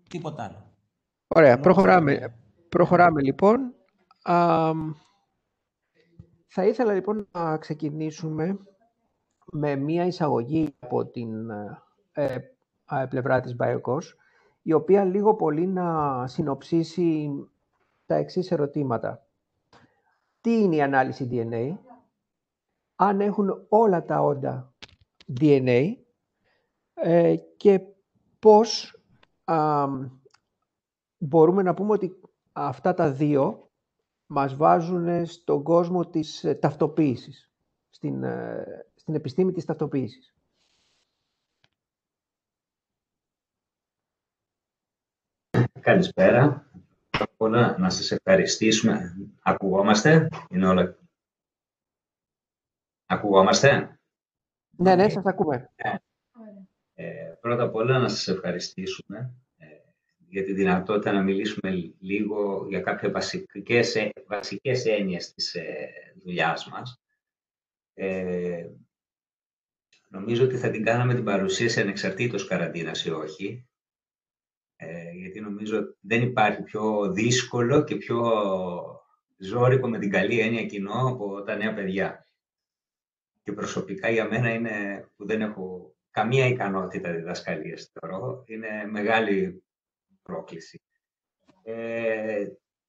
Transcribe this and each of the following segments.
τίποτα άλλο. Ωραία, προχωράμε λοιπόν. Θα ήθελα λοιπόν να ξεκινήσουμε με μία εισαγωγή από την πλευρά της BioCOS, η οποία λίγο πολύ να συνοψίσει τα εξής ερωτήματα. Τι είναι η ανάλυση DNA, αν έχουν όλα τα όντα DNA και πώς μπορούμε να πούμε ότι αυτά τα δύο μας βάζουν στον κόσμο της ταυτοποίησης, στην επιστήμη της ταυτοποίησης. Καλησπέρα. Πρώτα απ' όλα να σας ευχαριστήσουμε. Ακουγόμαστε? Είναι όλα... Ακουγόμαστε? Ναι, σας ακούμε. Πρώτα απ' όλα να σας ευχαριστήσουμε για τη δυνατότητα να μιλήσουμε λίγο για κάποιες βασικές έννοιες της δουλειάς μας. Νομίζω ότι θα την κάναμε την παρουσίαση ανεξαρτήτως καραντίνας ή όχι. Γιατί νομίζω δεν υπάρχει πιο δύσκολο και πιο ζώρικο με την καλή έννοια κοινό από τα νέα παιδιά. Και προσωπικά για μένα είναι που δεν έχω καμία ικανότητα διδασκαλίας, θεωρώ. Είναι μεγάλη πρόκληση.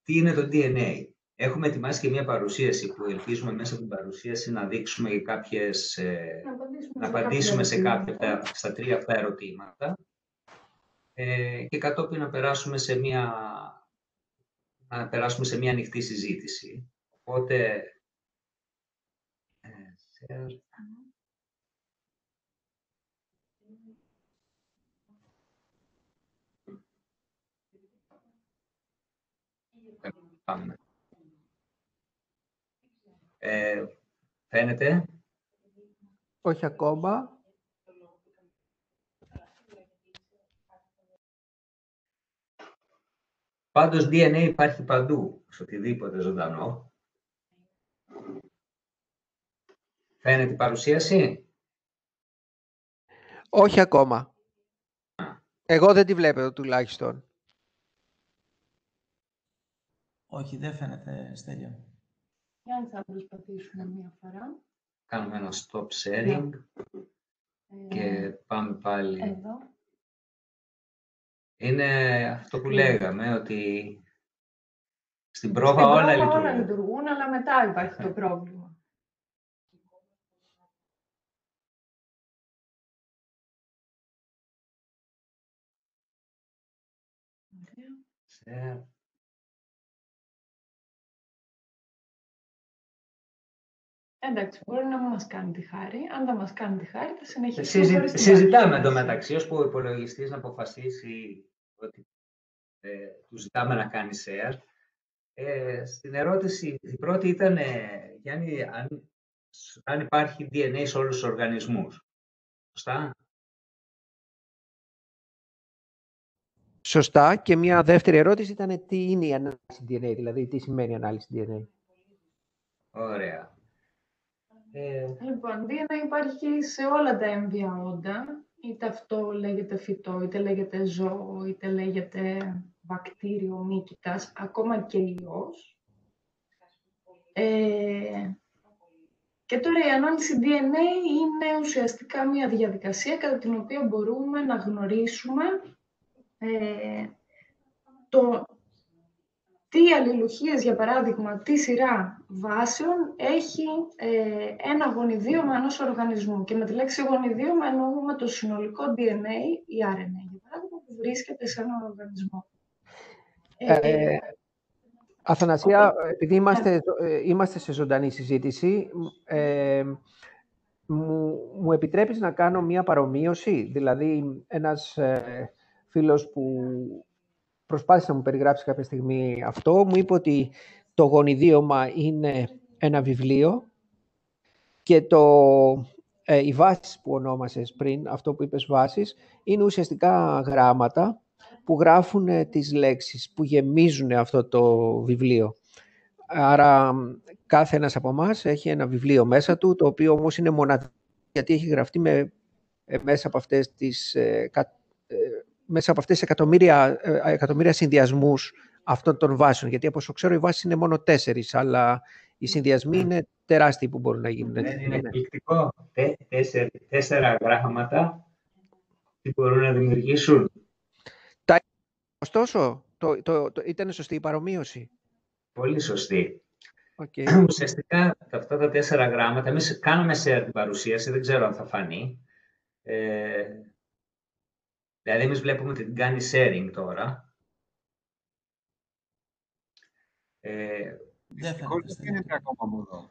Τι είναι το DNA? Έχουμε ετοιμάσει και μια παρουσίαση που ελπίζουμε μέσα από την παρουσίαση να δείξουμε κάποιες, να απαντήσουμε σε κάποια στα τρία αυτά ερωτήματα. Και κατόπιν να περάσουμε σε μια ανοιχτή συζήτηση. Οπότε, πάμε. Φαίνεται? Όχι ακόμα. Πάντως DNA υπάρχει παντού, σε οτιδήποτε ζωντανό. Φαίνεται η παρουσίαση? Όχι ακόμα. Εγώ δεν τη βλέπω τουλάχιστον. Όχι, δεν φαίνεται, Στέλιο. Για να θα προσπαθήσουμε μία φορά. Κάνουμε ένα stop sharing και πάμε πάλι. Εδώ. Είναι αυτό που λέγαμε, ότι στην πρόβα όλα λειτουργούν. Όλα λειτουργούν, αλλά μετά υπάρχει το πρόβλημα. Εντάξει, μπορεί να μην μας κάνει τη χάρη. Αν δεν μας κάνει τη χάρη, θα συνεχίσουμε. Συζητάμε εντωμεταξύ, ώσπου ο υπολογιστής να αποφασίσει ότι του ζητάμε να κάνει share. Στην ερώτηση, η πρώτη ήταν, Γιάννη, αν υπάρχει DNA σε όλους τους οργανισμούς. Σωστά? Σωστά. Και μια δεύτερη ερώτηση ήταν τι είναι η ανάλυση DNA, δηλαδή τι σημαίνει η ανάλυση DNA. Ωραία. Λοιπόν, DNA υπάρχει σε όλα τα έμβια όντα. Είτε αυτό λέγεται φυτό, είτε λέγεται ζώο, είτε λέγεται βακτήριο, μύκητας, ακόμα και ιός. Και τώρα η ανάλυση DNA είναι ουσιαστικά μια διαδικασία κατά την οποία μπορούμε να γνωρίσουμε τι αλληλουχίες, για παράδειγμα, τι σειρά βάσεων έχει ένα γονιδίωμα ενός οργανισμού. Και με τη λέξη γονιδίωμα εννοούμε το συνολικό DNA ή RNA, για παράδειγμα, που βρίσκεται σε έναν οργανισμό. Αθανασία, επειδή είμαστε σε ζωντανή συζήτηση, μου επιτρέπεις να κάνω μία παρομοίωση? Δηλαδή, ένας φίλος που προσπάθησε να μου περιγράψει κάποια στιγμή αυτό, μου είπε ότι το γονιδίωμα είναι ένα βιβλίο και οι βάσεις που ονόμασες πριν, αυτό που είπες βάσεις, είναι ουσιαστικά γράμματα που γράφουν τις λέξεις, που γεμίζουν αυτό το βιβλίο. Άρα κάθε ένας από εμάς έχει ένα βιβλίο μέσα του, το οποίο όμως είναι μοναδικό, γιατί έχει γραφτεί μέσα από αυτές τις μέσα από αυτές τις εκατομμύρια συνδυασμούς αυτών των βάσεων. Γιατί από όσο ξέρω οι βάσεις είναι μόνο 4, αλλά οι συνδυασμοί είναι τεράστιοι που μπορούν να γίνουν. Δεν είναι εκπληκτικό. 4 γράμματα τι μπορούν να δημιουργήσουν. Ωστόσο, ήταν σωστή η παρομοίωση. Πολύ σωστή. Okay. Ουσιαστικά αυτά τα 4 γράμματα, εμείς κάναμε share την παρουσίαση, δεν ξέρω αν θα φανεί. Δηλαδή, εμείς βλέπουμε ότι την κάνει sharing τώρα. Δυστυχώς δεν φαίνεται ακόμα από εδώ.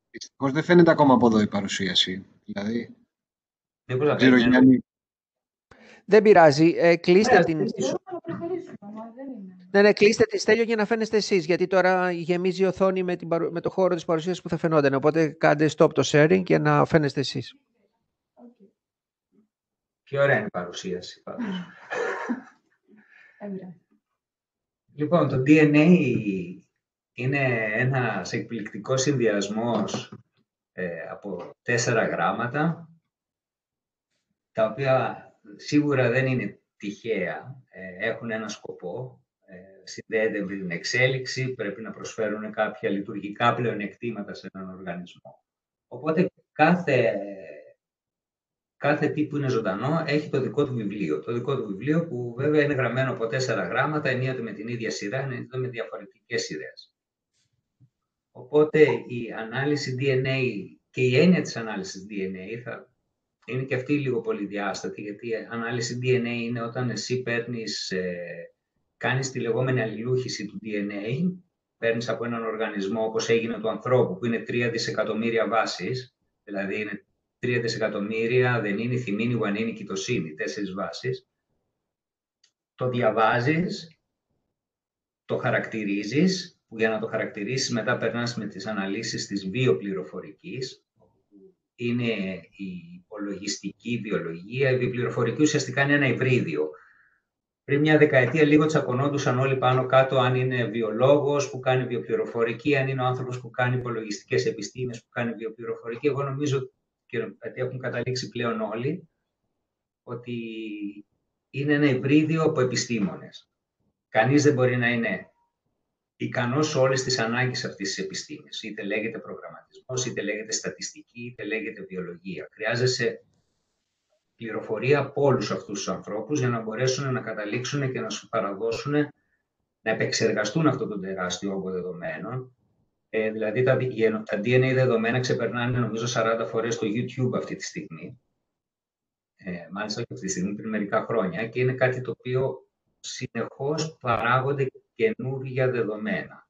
Δυστυχώς δεν φαίνεται ακόμα από εδώ η παρουσίαση. Δηλαδή, δεν πειράζει. Κλείστε την... Ναι, κλείστε τη, Στέλιο, για να φαίνεστε εσείς, γιατί τώρα γεμίζει η οθόνη με το χώρο της παρουσίασης που θα φαινόταν. Οπότε κάντε stop το sharing και να φαίνεστε εσείς. Πιο ωραία είναι η παρουσίαση, πάντως. Λοιπόν, το DNA είναι ένας εκπληκτικός συνδυασμός από 4 γράμματα, τα οποία σίγουρα δεν είναι τυχαία, έχουν ένα σκοπό, συνδέεται με την εξέλιξη, πρέπει να προσφέρουν κάποια λειτουργικά πλεονεκτήματα σε έναν οργανισμό. Οπότε κάθε τι που είναι ζωντανό έχει το δικό του βιβλίο. Το δικό του βιβλίο που βέβαια είναι γραμμένο από 4 γράμματα, ενίοτε με την ίδια σειρά, ενίοτε με διαφορετικές σειρές. Οπότε η ανάλυση DNA και η έννοια της ανάλυσης DNA είναι και αυτή λίγο πολυδιάστατη, γιατί η ανάλυση DNA είναι όταν εσύ κάνεις τη λεγόμενη αλληλούχηση του DNA, παίρνεις από έναν οργανισμό όπως έγινε του ανθρώπου, που είναι 3 δισεκατομμύρια βάσεις, δηλαδή είναι 3 δισεκατομμύρια αδενίνη, θυμίνη, γουανίνη, κοιτοσίνη, 4 βάσεις. Το διαβάζεις, το χαρακτηρίζεις, που για να το χαρακτηρίσεις μετά περνάς με τις αναλύσεις της βιοπληροφορικής. Είναι η υπολογιστική βιολογία. Η βιοπληροφορική ουσιαστικά είναι ένα υβρίδιο. Πριν μια δεκαετία λίγο τσακωνόντουσαν όλοι πάνω κάτω αν είναι βιολόγος που κάνει βιοπληροφορική, αν είναι ο άνθρωπος που κάνει υπολογιστικές επιστήμες που κάνει βιοπληροφορική. Εγώ νομίζω, γιατί έχουν καταλήξει πλέον όλοι, ότι είναι ένα υβρίδιο από επιστήμονες. Κανείς δεν μπορεί να είναι ικανός σε όλες τις ανάγκες αυτής της επιστήμης. Είτε λέγεται προγραμματισμός, είτε λέγεται στατιστική, είτε λέγεται βιολογία. Χρειάζεσαι πληροφορία από όλους αυτούς τους ανθρώπους για να μπορέσουν να καταλήξουν και να σου παραδώσουν, να επεξεργαστούν αυτό το τεράστιο όγκο δεδομένων. Δηλαδή τα DNA δεδομένα ξεπερνάνε νομίζω 40 φορές το YouTube αυτή τη στιγμή. Μάλιστα και αυτή τη στιγμή πριν μερικά χρόνια, και είναι κάτι το οποίο συνεχώς παράγονται καινούργια δεδομένα.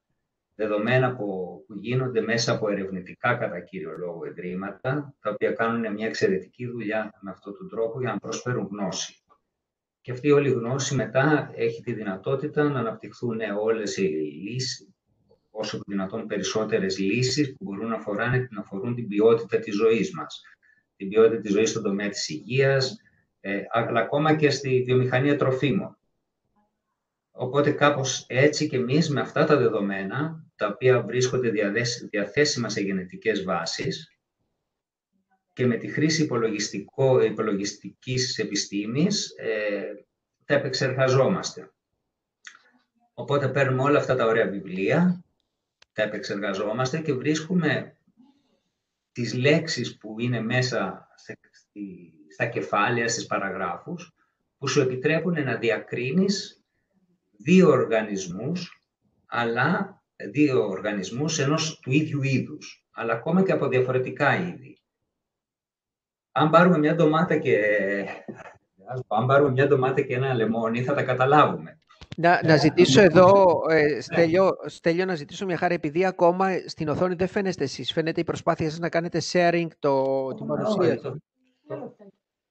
Δεδομένα που γίνονται μέσα από ερευνητικά κατά κύριο λόγο ιδρύματα, τα οποία κάνουν μια εξαιρετική δουλειά με αυτόν τον τρόπο για να προσφέρουν γνώση. Και αυτή όλη η γνώση μετά έχει τη δυνατότητα να αναπτυχθούν όλες οι λύσεις, όσο το δυνατόν περισσότερες λύσεις που μπορούν να αφορούν την ποιότητα της ζωής μας. Την ποιότητα της ζωής στον τομέα της υγείας, αλλά ακόμα και στη βιομηχανία τροφίμων. Οπότε κάπως έτσι και εμείς με αυτά τα δεδομένα, τα οποία βρίσκονται διαθέσιμα σε γενετικές βάσεις και με τη χρήση υπολογιστικής επιστήμης, τα επεξεργαζόμαστε. Οπότε παίρνουμε όλα αυτά τα ωραία βιβλία, τα επεξεργαζόμαστε και βρίσκουμε τις λέξεις που είναι μέσα στα κεφάλαια, στις παραγράφους, που σου επιτρέπουν να διακρίνεις 2 οργανισμούς ενός του ίδιου είδους, αλλά ακόμα και από διαφορετικά είδη. Αν πάρουμε μια ντομάτα και ένα λεμόνι, θα τα καταλάβουμε. Να ζητήσω εδώ, Στέλιο, να ζητήσω μια χάρη, επειδή ακόμα στην οθόνη δεν φαίνεστε εσείς, φαίνεται η προσπάθεια σας να κάνετε sharing την παρουσία.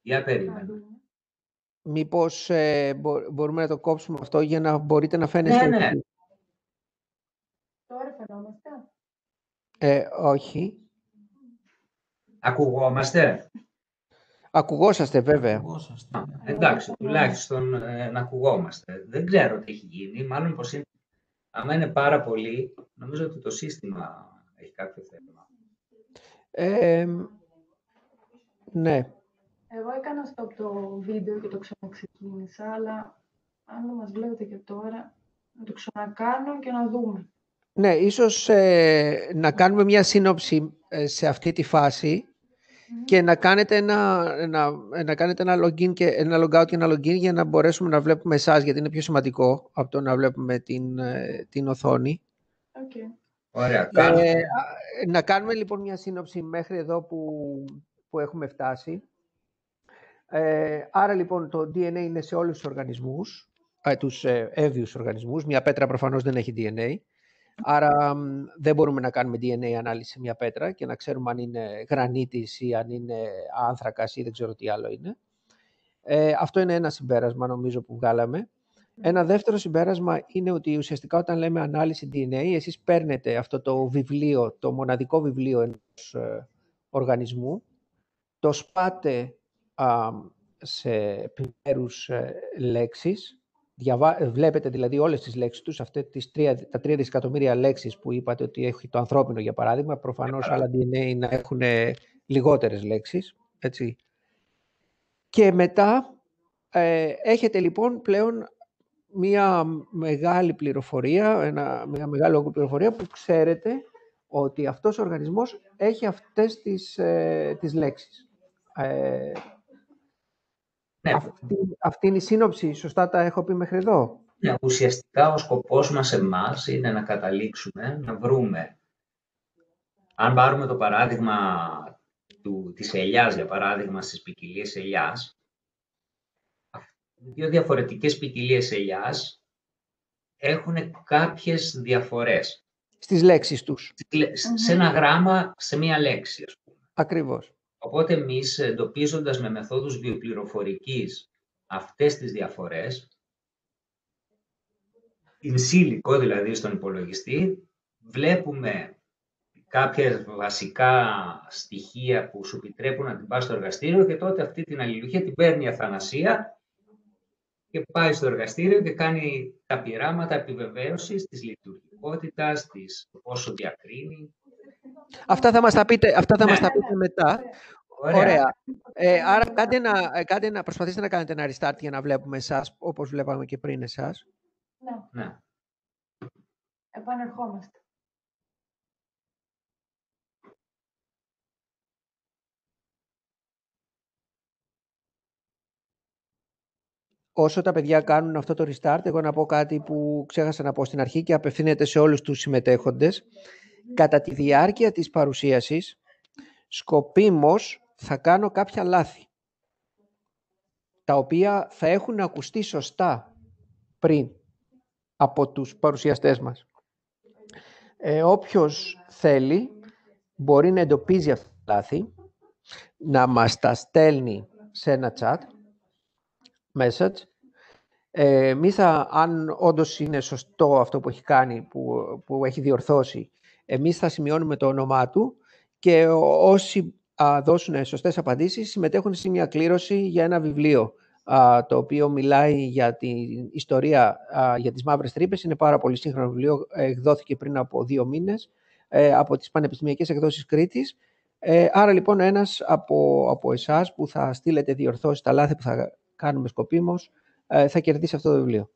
Για περίμενε. Μήπως μπορούμε να το κόψουμε αυτό για να μπορείτε να φαίνεστε. Ναι. Τώρα φαινόμαστε. Όχι. Ακουγόμαστε. Ακουγόσαστε, βέβαια. Εντάξει, τουλάχιστον να ακουγόμαστε. Δεν ξέρω τι έχει γίνει. Μάλλον πως είναι. Άμα είναι πάρα πολύ, νομίζω ότι το σύστημα έχει κάποιο θέμα. Ναι. Εγώ έκανα stop το βίντεο και το ξαναξεκίνησα, αλλά αν δεν μας βλέπετε και τώρα, να το ξανακάνω και να δούμε. Ναι, ίσως να κάνουμε μια σύνοψη σε αυτή τη φάση και να κάνετε να κάνετε ένα login και ένα logout και ένα login για να μπορέσουμε να βλέπουμε εσάς, γιατί είναι πιο σημαντικό από το να βλέπουμε την οθόνη. Okay. Ωραία. Να κάνουμε λοιπόν μια σύνοψη μέχρι εδώ που έχουμε φτάσει. Άρα λοιπόν το DNA είναι σε όλους τους οργανισμούς, τους έβιους οργανισμούς. Μια πέτρα προφανώς δεν έχει DNA. Άρα δεν μπορούμε να κάνουμε DNA ανάλυση σε μια πέτρα και να ξέρουμε αν είναι γρανίτης ή αν είναι άνθρακας ή δεν ξέρω τι άλλο είναι. Αυτό είναι ένα συμπέρασμα νομίζω που βγάλαμε. Ένα δεύτερο συμπέρασμα είναι ότι ουσιαστικά όταν λέμε ανάλυση DNA, εσείς παίρνετε αυτό το βιβλίο, το μοναδικό βιβλίο ενός οργανισμού, το σπάτε σε επιμέρους λέξεις. Βλέπετε δηλαδή όλες τις λέξεις τους, τα 3 δισεκατομμύρια λέξεις που είπατε ότι έχει το ανθρώπινο για παράδειγμα, προφανώς άλλα DNA να έχουν λιγότερες λέξεις, έτσι. Και μετά έχετε λοιπόν πλέον μια μεγάλη πληροφορία, μια μεγάλη όγκο πληροφορία που ξέρετε ότι αυτός ο οργανισμός έχει αυτές τις λέξεις. Ναι. Αυτή είναι η σύνοψη, σωστά τα έχω πει μέχρι εδώ. Ναι, ουσιαστικά ο σκοπός μας εμάς είναι να καταλήξουμε, να βρούμε. Αν πάρουμε το παράδειγμα της ελιάς, για παράδειγμα, στις ποικιλίες ελιάς, δύο διαφορετικές ποικιλίες ελιάς έχουν κάποιες διαφορές. Στις λέξεις τους. Σε ένα γράμμα, σε μία λέξη, ας πούμε. Ακριβώς. Οπότε εμείς, εντοπίζοντας με μεθόδους βιοπληροφορικής αυτές τις διαφορές, in silico, δηλαδή στον υπολογιστή, βλέπουμε κάποια βασικά στοιχεία που σου επιτρέπουν να την πας στο εργαστήριο και τότε αυτή την αλληλουχία την παίρνει η αθανασία και πάει στο εργαστήριο και κάνει τα πειράματα επιβεβαίωσης της λειτουργικότητας, της πόσο διακρίνει. Αυτά θα μας τα πείτε μετά. Ωραία. Άρα προσπαθήστε να κάνετε ένα restart για να βλέπουμε εσάς όπως βλέπαμε και πριν εσάς. Ναι. Επανερχόμαστε. Όσο τα παιδιά κάνουν αυτό το restart, εγώ να πω κάτι που ξέχασα να πω στην αρχή και απευθύνεται σε όλους τους συμμετέχοντες. Κατά τη διάρκεια της παρουσίασης, σκοπίμως θα κάνω κάποια λάθη, τα οποία θα έχουν ακουστεί σωστά πριν από τους παρουσιαστές μας. Όποιος θέλει μπορεί να εντοπίζει αυτά τα λάθη, να μας τα στέλνει σε ένα chat, message. Εμείς αν όντως είναι σωστό αυτό που έχει κάνει, που έχει διορθώσει, εμείς θα σημειώνουμε το όνομά του και όσοι δώσουν σωστές απαντήσεις συμμετέχουν σε μια κλήρωση για ένα βιβλίο, το οποίο μιλάει για την ιστορία για τις μαύρες τρύπες. Είναι πάρα πολύ σύγχρονο βιβλίο, εκδόθηκε πριν από 2 μήνες από τις Πανεπιστημιακές Εκδόσεις Κρήτης. Άρα λοιπόν ένας από εσάς που θα στείλετε διορθώσεις τα λάθη που θα κάνουμε σκοπίμως, θα κερδίσει αυτό το βιβλίο.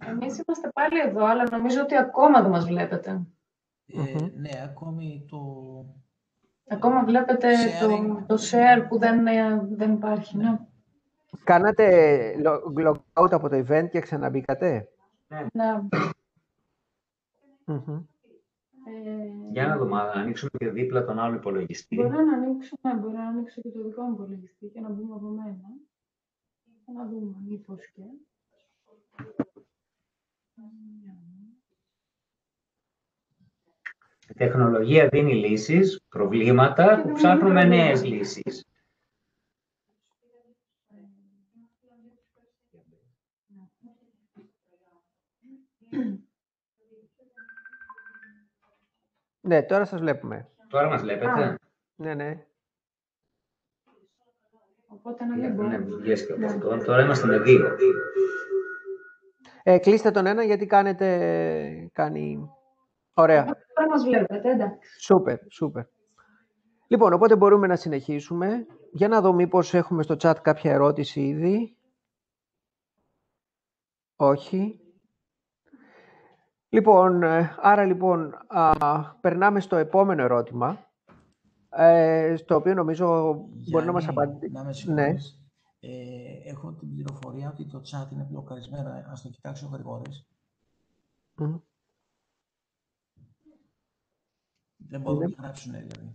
Εμείς είμαστε πάλι εδώ, αλλά νομίζω ότι ακόμα δεν μας βλέπετε. Ναι, ακόμη Ακόμα βλέπετε το share που δεν υπάρχει, ναι. Κάνατε logout από το event και ξαναμπήκατε. Ναι. Για να δούμε, ανοίξουμε και δίπλα τον άλλο υπολογιστή. Μπορώ να ανοίξω και το δικό μου υπολογιστή και να μπούμε από μένα. Να δούμε, μήπως και. Η τεχνολογία δίνει λύσεις, προβλήματα που ψάχνουμε νέες λύσεις. Ναι, τώρα σας βλέπουμε. Τώρα μας βλέπετε. Ναι. Οπότε να μην μπορώ. Ναι, τώρα είμαστε με 2. Κλείστε τον ένα γιατί κάνει Ωραία. Τώρα μας βλέπετε, εντάξει. Σούπερ. Λοιπόν, οπότε μπορούμε να συνεχίσουμε. Για να δω μήπως έχουμε στο chat κάποια ερώτηση ήδη. Όχι. Λοιπόν, άρα λοιπόν, περνάμε στο επόμενο ερώτημα, στο οποίο νομίζω μπορεί να μας απαντήσει. Να με Ναι. συγχωρείς. Έχω την πληροφορία ότι το chat είναι μπλοκαρισμένο. Ας το κοιτάξω γρηγόρης. Δεν μπορούν να γράψουν, δηλαδή.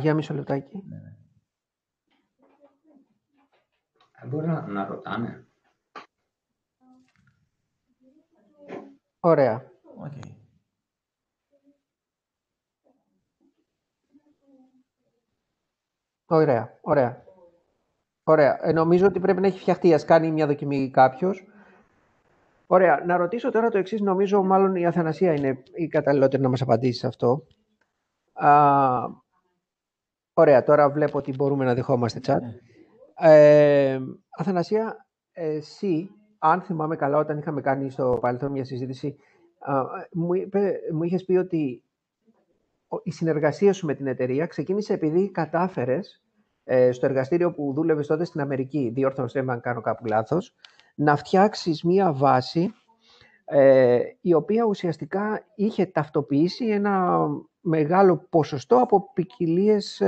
Για μισό λεπτάκι. Ναι. Μπορεί να ρωτάνε. Ωραία. Okay. Ωραία. Νομίζω ότι πρέπει να έχει φτιαχτεί. Ας κάνει μια δοκιμή κάποιος. Ωραία. Να ρωτήσω τώρα το εξής. Νομίζω μάλλον η Αθανασία είναι η καταλληλότερη να μας απαντήσει σε αυτό. Ωραία. Τώρα βλέπω ότι μπορούμε να δεχόμαστε chat. Αθανασία, εσύ, αν θυμάμαι καλά, όταν είχαμε κάνει στο παρελθόν μια συζήτηση, μου είχες πει ότι η συνεργασία σου με την εταιρεία ξεκίνησε επειδή κατάφερες στο εργαστήριο που δούλευες τότε στην Αμερική, διόρθωνε με αν κάνω κάπου λάθος, να φτιάξεις μία βάση η οποία ουσιαστικά είχε ταυτοποιήσει ένα μεγάλο ποσοστό από ποικιλίες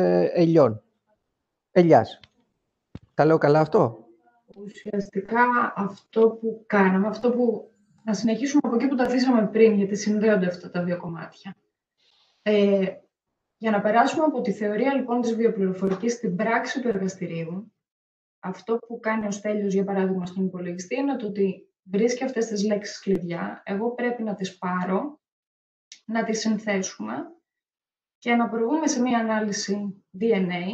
ελιάς. Τα λέω καλά αυτό? Ουσιαστικά αυτό που κάναμε, να συνεχίσουμε από εκεί που τα αφήσαμε πριν, γιατί συνδέονται αυτά τα δύο κομμάτια. Για να περάσουμε από τη θεωρία λοιπόν της βιοπληροφορικής στην πράξη του εργαστηρίου, αυτό που κάνει ο Στέλιος, για παράδειγμα, στον υπολογιστή, είναι το ότι βρίσκει αυτές τις λέξεις κλειδιά, εγώ πρέπει να τις πάρω, να τις συνθέσουμε και να προβούμε σε μία ανάλυση DNA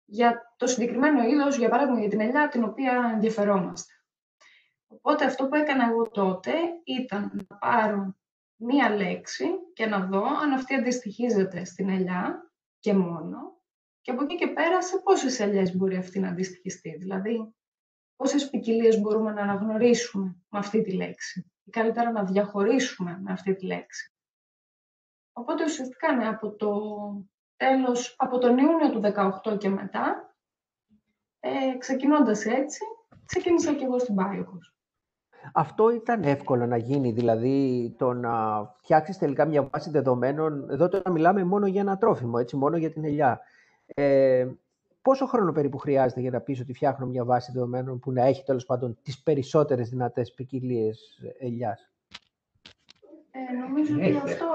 για το συγκεκριμένο είδος, για παράδειγμα για την ελιά την οποία ενδιαφερόμαστε. Οπότε αυτό που έκανα εγώ τότε ήταν να πάρω μία λέξη και να δω αν αυτή αντιστοιχίζεται στην ελιά και μόνο, και από εκεί και πέρα σε πόσες ελιές μπορεί αυτή να αντιστοιχιστεί. Δηλαδή, πόσες ποικιλίες μπορούμε να αναγνωρίσουμε με αυτή τη λέξη ή καλύτερα να διαχωρίσουμε με αυτή τη λέξη. Οπότε ουσιαστικά ναι, από τον Ιούνιο του 2018 και μετά, ξεκινώντας έτσι, ξεκίνησα και εγώ στην Biocos. Αυτό ήταν εύκολο να γίνει, δηλαδή το να φτιάξεις τελικά μια βάση δεδομένων. Εδώ τώρα μιλάμε μόνο για ένα τρόφιμο, έτσι, μόνο για την ελιά. Πόσο χρόνο περίπου χρειάζεται για να πεις ότι φτιάχνω μια βάση δεδομένων που να έχει τέλος πάντων τις περισσότερες δυνατές ποικιλίες ελιάς? Νομίζω ότι αυτό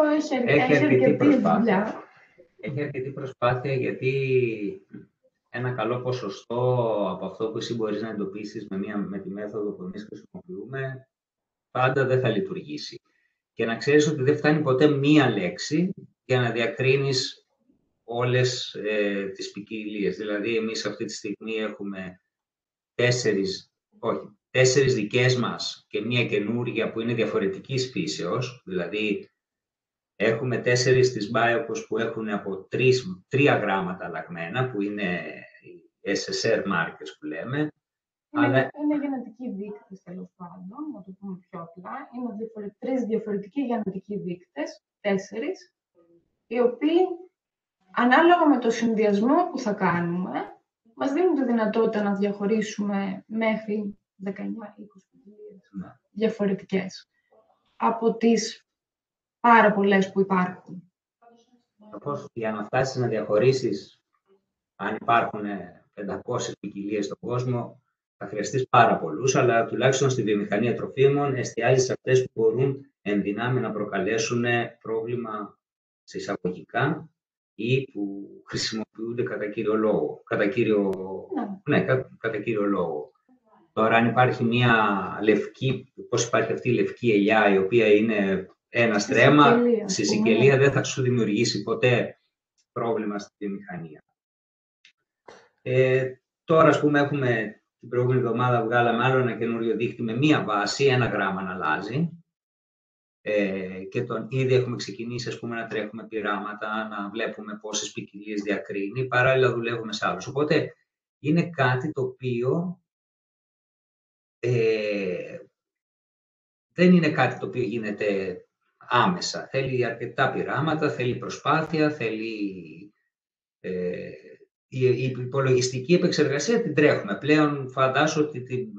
έχει αρκετή δουλειά. Έχει αρκετή προσπάθεια, γιατί ένα καλό ποσοστό από αυτό που εσύ μπορείς να εντοπίσεις με τη μέθοδο που εμείς χρησιμοποιούμε, πάντα δεν θα λειτουργήσει. Και να ξέρεις ότι δεν φτάνει ποτέ μία λέξη για να διακρίνεις όλες τις ποικιλίες. Δηλαδή, εμείς αυτή τη στιγμή έχουμε 4 δικές μας και μία καινούργια που είναι διαφορετικής φύσεως. Δηλαδή, έχουμε 4 της Biocos που έχουν από 3 γράμματα αλλαγμένα, που είναι οι SSR markers που λέμε. Είναι γενετικοί δείκτες, τέλος πάντων, να το πούμε πιο απλά. Είναι 3 διαφορετικοί γενετικοί δείκτες, 4, οι οποίοι, ανάλογα με το συνδυασμό που θα κάνουμε, μας δίνουν τη δυνατότητα να διαχωρίσουμε μέχρι 19-20 ποικιλίες διαφορετικές από τις πάρα πολλές που υπάρχουν. Για να φτάσεις να διαχωρίσεις, αν υπάρχουν 500 ποικιλίες στον κόσμο, θα χρειαστείς πάρα πολλούς, αλλά τουλάχιστον στη βιομηχανία τροφίμων εστιάζεις σε αυτές που μπορούν εν δυνάμει να προκαλέσουν πρόβλημα σε εισαγωγικά ή που χρησιμοποιούνται κατά κύριο λόγο. Κατά κύριο λόγο. Τώρα, αν υπάρχει μια λευκή, πώς υπάρχει αυτή η λευκή ελιά, η οποία είναι ένα στρέμμα, στη σικελία δεν θα σου δημιουργήσει ποτέ πρόβλημα στη βιομηχανία. Τώρα, ας πούμε, την προηγούμενη εβδομάδα βγάλαμε άλλο ένα καινούριο δείκτη με μία βάση, 1 γράμμα να αλλάζει. Και ήδη έχουμε ξεκινήσει, ας πούμε, να τρέχουμε πειράματα, να βλέπουμε πόσες ποικιλίες διακρίνει. Παράλληλα δουλεύουμε σε άλλους. Οπότε είναι κάτι το οποίο δεν είναι κάτι το οποίο γίνεται άμεσα. Θέλει αρκετά πειράματα, θέλει προσπάθεια, θέλει... η υπολογιστική επεξεργασία την τρέχουμε. Πλέον φαντάσου ότι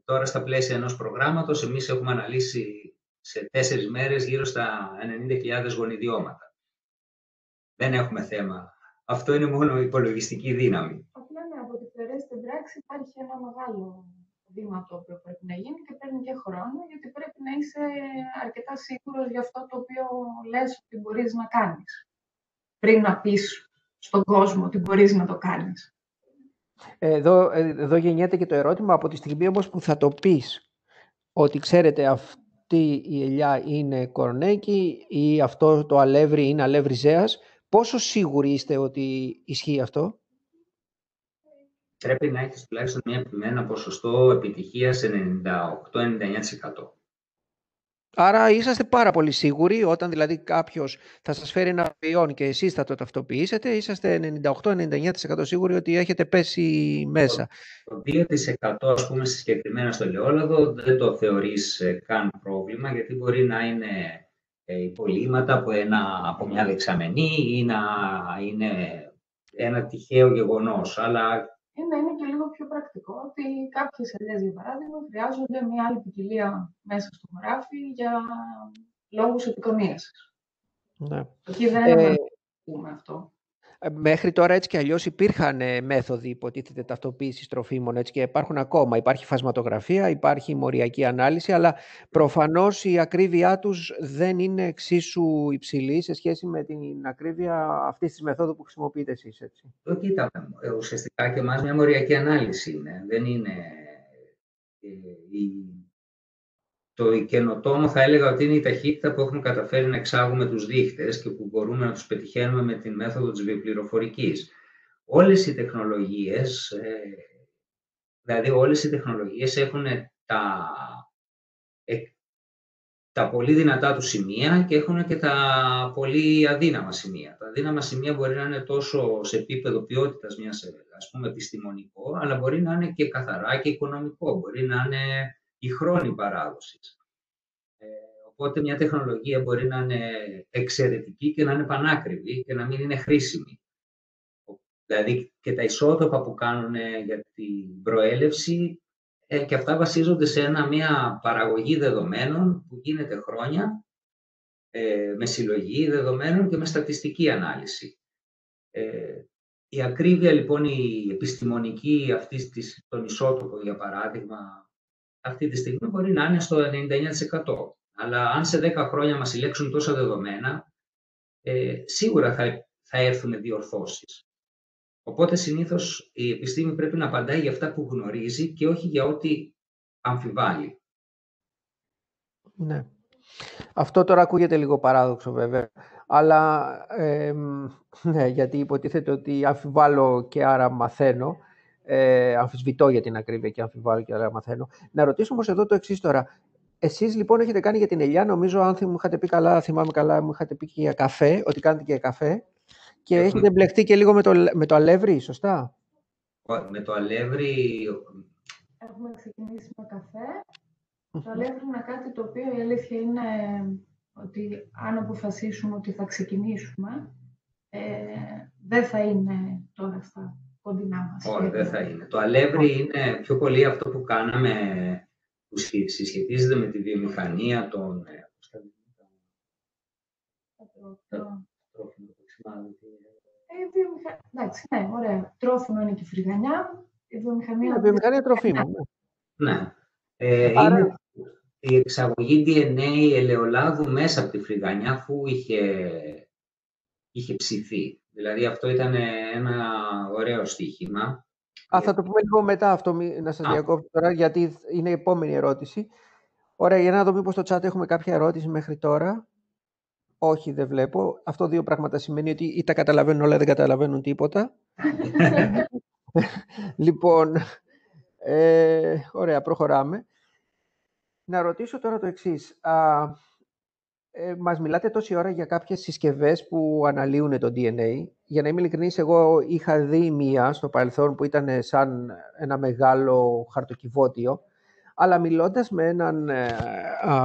τώρα στα πλαίσια ενός προγράμματος εμείς έχουμε αναλύσει σε 4 μέρες γύρω στα 90.000 γονιδιώματα. Δεν έχουμε θέμα. Αυτό είναι μόνο υπολογιστική δύναμη. Απλά ναι, από τη θεωρία στην πράξη υπάρχει ένα μεγάλο βήμα το οποίο πρέπει να γίνει και παίρνει και χρόνο, γιατί πρέπει να είσαι αρκετά σίγουρος για αυτό το οποίο λες ότι μπορείς να κάνεις, πριν να πεις στον κόσμο ότι μπορείς να το κάνεις. Εδώ γεννιέται και το ερώτημα, από τη στιγμή όμως που θα το πεις ότι ξέρετε αυτή η ελιά είναι κορνέκι ή αυτό το αλεύρι είναι αλεύρι ζέας, πόσο σίγουροι είστε ότι ισχύει αυτό? Πρέπει να έχεις τουλάχιστον ένα ποσοστό επιτυχίας 98-99%. Άρα είσαστε πάρα πολύ σίγουροι, όταν δηλαδή κάποιος θα σας φέρει ένα προϊόν και εσείς θα το ταυτοποιήσετε, είσαστε 98-99% σίγουροι ότι έχετε πέσει μέσα. Το 2% ας πούμε συγκεκριμένα στο ελαιόλαδο δεν το θεωρείς καν πρόβλημα, γιατί μπορεί να είναι υπολείμματα από μια δεξαμενή ή να είναι ένα τυχαίο γεγονός, αλλά... Είναι και λίγο πιο πρακτικό ότι κάποιες ελιές, για παράδειγμα, χρειάζονται μια άλλη ποικιλία μέσα στο χωράφι για λόγους επικονίασης. Ναι. Εκεί δεν πούμε αυτό. Μέχρι τώρα έτσι και αλλιώς υπήρχαν μέθοδοι υποτίθεται ταυτοποίησης τροφίμων, έτσι και υπάρχουν ακόμα. Υπάρχει φασματογραφία, υπάρχει μοριακή ανάλυση, αλλά προφανώς η ακρίβειά τους δεν είναι εξίσου υψηλή σε σχέση με την ακρίβεια αυτής της μεθόδου που χρησιμοποιείτε εσείς, έτσι. Κοίτα, ουσιαστικά και εμάς μια μοριακή ανάλυση είναι. Δεν είναι... Το καινοτόμο θα έλεγα ότι είναι η ταχύτητα που έχουμε καταφέρει να εξάγουμε τους δείχτες και που μπορούμε να τους πετυχαίνουμε με τη μέθοδο της βιοπληροφορικής. Όλες οι τεχνολογίες, έχουν τα πολύ δυνατά του σημεία και έχουν και τα πολύ αδύναμα σημεία. Τα αδύναμα σημεία μπορεί να είναι τόσο σε επίπεδο ποιότητας μιας, ας πούμε, επιστημονικό, αλλά μπορεί να είναι και καθαρά και οικονομικό. Μπορεί να είναι η χρόνη παράδοσης. Οπότε μια τεχνολογία μπορεί να είναι εξαιρετική και να είναι πανάκριβη και να μην είναι χρήσιμη. Δηλαδή και τα ισότοπα που κάνουν για την προέλευση και αυτά βασίζονται σε μια παραγωγή δεδομένων που γίνεται χρόνια με συλλογή δεδομένων και με στατιστική ανάλυση. Η ακρίβεια λοιπόν η επιστημονική των ισότοπων, για παράδειγμα, αυτή τη στιγμή μπορεί να είναι στο 99%. Αλλά αν σε 10 χρόνια μας συλλέξουν τόσα δεδομένα, σίγουρα θα έρθουν διορθώσεις. Οπότε συνήθως η επιστήμη πρέπει να απαντάει για αυτά που γνωρίζει και όχι για ό,τι αμφιβάλλει. Ναι. Αυτό τώρα ακούγεται λίγο παράδοξο βέβαια, αλλά ναι, γιατί υποτίθεται ότι αμφιβάλλω και άρα μαθαίνω, αμφισβητώ για την ακρίβεια και αμφιβάλλω και άρα μαθαίνω. Να ρωτήσω όμως εδώ το εξής τώρα. Εσείς λοιπόν έχετε κάνει για την ελιά, νομίζω αν μου είχατε πει καλά, θυμάμαι καλά, μου είχατε πει και για καφέ, ότι κάνετε και για καφέ και έχετε μπλεχτεί και λίγο με το αλεύρι, σωστά? Με το αλεύρι... Έχουμε ξεκινήσει με καφέ. Το αλεύρι είναι κάτι το οποίο η αλήθεια είναι ότι αν αποφασίσουμε ότι θα ξεκινήσουμε, δεν θα είναι τώρα στα κοντινά μας. Όχι, δεν θα είναι. Το αλεύρι είναι πιο πολύ αυτό που κάναμε, που συσχετίζεται με τη βιομηχανία των... Εντάξει, ναι, ωραία. Τρόφιμο είναι και η φρυγανιά. Η βιομηχανία τροφίμων. Ναι. Είναι η εξαγωγή DNA ελαιολάδου μέσα από τη φρυγανιά, αφού είχε ψηθεί. Δηλαδή αυτό ήταν ένα ωραίο στοίχημα. Θα το πούμε λίγο μετά αυτό, να σας διακόψω τώρα, γιατί είναι η επόμενη ερώτηση. Ωραία, για να δω μήπως στο chat έχουμε κάποια ερώτηση μέχρι τώρα. Όχι, δεν βλέπω. Αυτό δύο πράγματα σημαίνει ότι ή τα καταλαβαίνουν όλα, δεν καταλαβαίνουν τίποτα. Λοιπόν, ωραία, προχωράμε. Να ρωτήσω τώρα το εξής. Μας μιλάτε τόση ώρα για κάποιες συσκευές που αναλύουν το DNA. Για να είμαι ειλικρινής, εγώ είχα δει μία στο παρελθόν που ήταν σαν ένα μεγάλο χαρτοκιβώτιο, Αλλά μιλώντας με έναν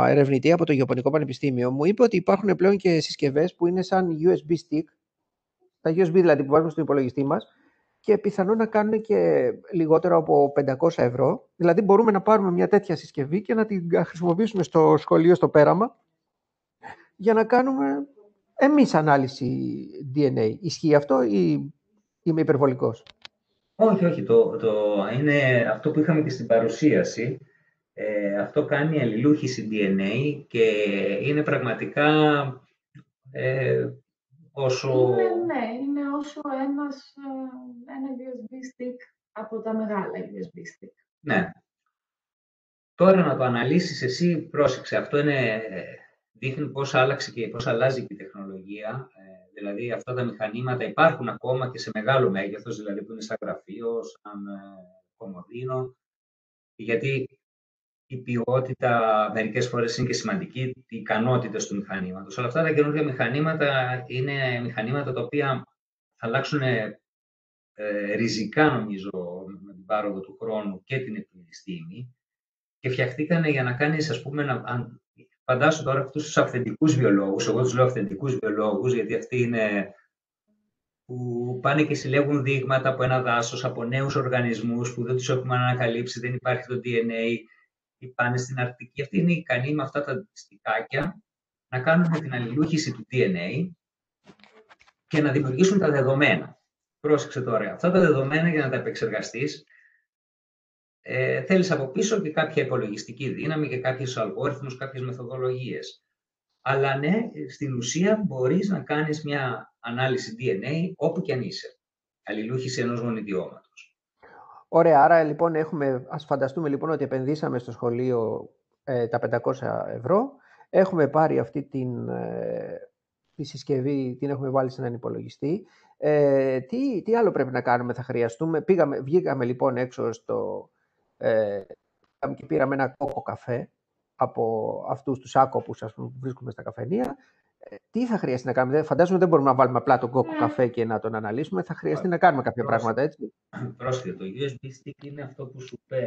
ερευνητή από το Ιαπωνικό Πανεπιστήμιο, μου είπε ότι υπάρχουν πλέον και συσκευές που είναι σαν USB stick, τα USB δηλαδή που βάζουμε στον υπολογιστή μας, και πιθανόν να κάνουν και λιγότερο από 500 ευρώ. Δηλαδή μπορούμε να πάρουμε μια τέτοια συσκευή και να την χρησιμοποιήσουμε στο σχολείο, στο πέραμα, για να κάνουμε εμείς ανάλυση DNA. Ισχύει αυτό ή είμαι υπερβολικός? Όχι, όχι. Είναι αυτό που είχαμε και στην παρουσίαση. Αυτό κάνει αλληλούχηση DNA και είναι πραγματικά όσο... Είναι όσο ένα USB stick από τα μεγάλα USB stick. Ναι. Τώρα να το αναλύσεις εσύ, πρόσεξε, αυτό δείχνει πώς άλλαξε και πώς αλλάζει και η τεχνολογία. Δηλαδή αυτά τα μηχανήματα υπάρχουν ακόμα και σε μεγάλο μέγεθος, δηλαδή που είναι σαν γραφείο, σαν κομμωδίνο, γιατί η ποιότητα μερικές φορές είναι και σημαντική, οι ικανότητες του μηχανήματος. Αλλά αυτά τα καινούργια μηχανήματα είναι μηχανήματα τα οποία θα αλλάξουν ριζικά, νομίζω, με την πάροδο του χρόνου και την επιστήμη και φτιαχτήκαν για να κάνεις, ας πούμε, φαντάσου τώρα αυτούς τους αυθεντικούς βιολόγους, εγώ τους λέω αυθεντικούς βιολόγους, γιατί αυτοί είναι που πάνε και συλλέγουν δείγματα από ένα δάσος, από νέους οργανισμούς που δεν τους έχουμε ανακαλύψει, δεν υπάρχει το DNA, ή πάνε στην Αρκτική. Αυτοί είναι ικανοί με αυτά τα στικάκια να κάνουν την αλληλούχηση του DNA και να δημιουργήσουν τα δεδομένα. Πρόσεξε τώρα, αυτά τα δεδομένα για να τα επεξεργαστείς, θέλεις από πίσω και κάποια υπολογιστική δύναμη και κάποιους αλγόριθμους, κάποιες μεθοδολογίες. Αλλά ναι, στην ουσία μπορείς να κάνεις μια ανάλυση DNA όπου και αν είσαι. Αλληλούχηση ενός γονιδιώματος. Ωραία, άρα λοιπόν ας φανταστούμε λοιπόν ότι επενδύσαμε στο σχολείο τα 500 ευρώ, έχουμε πάρει αυτή τη συσκευή, την έχουμε βάλει σε έναν υπολογιστή. Τι άλλο πρέπει να κάνουμε, θα χρειαστούμε? Βγήκαμε λοιπόν έξω και πήραμε ένα κόκο καφέ από αυτούς τους άκοπους, ας πούμε, που βρίσκουμε στα καφενεία. Τι θα χρειαστεί να κάνουμε? Φαντάζομαι δεν μπορούμε να βάλουμε απλά τον κόκο καφέ και να τον αναλύσουμε. Θα χρειαστεί να κάνουμε κάποια πράγματα, έτσι. Πρόσεχε, το USB stick είναι αυτό που σου είπε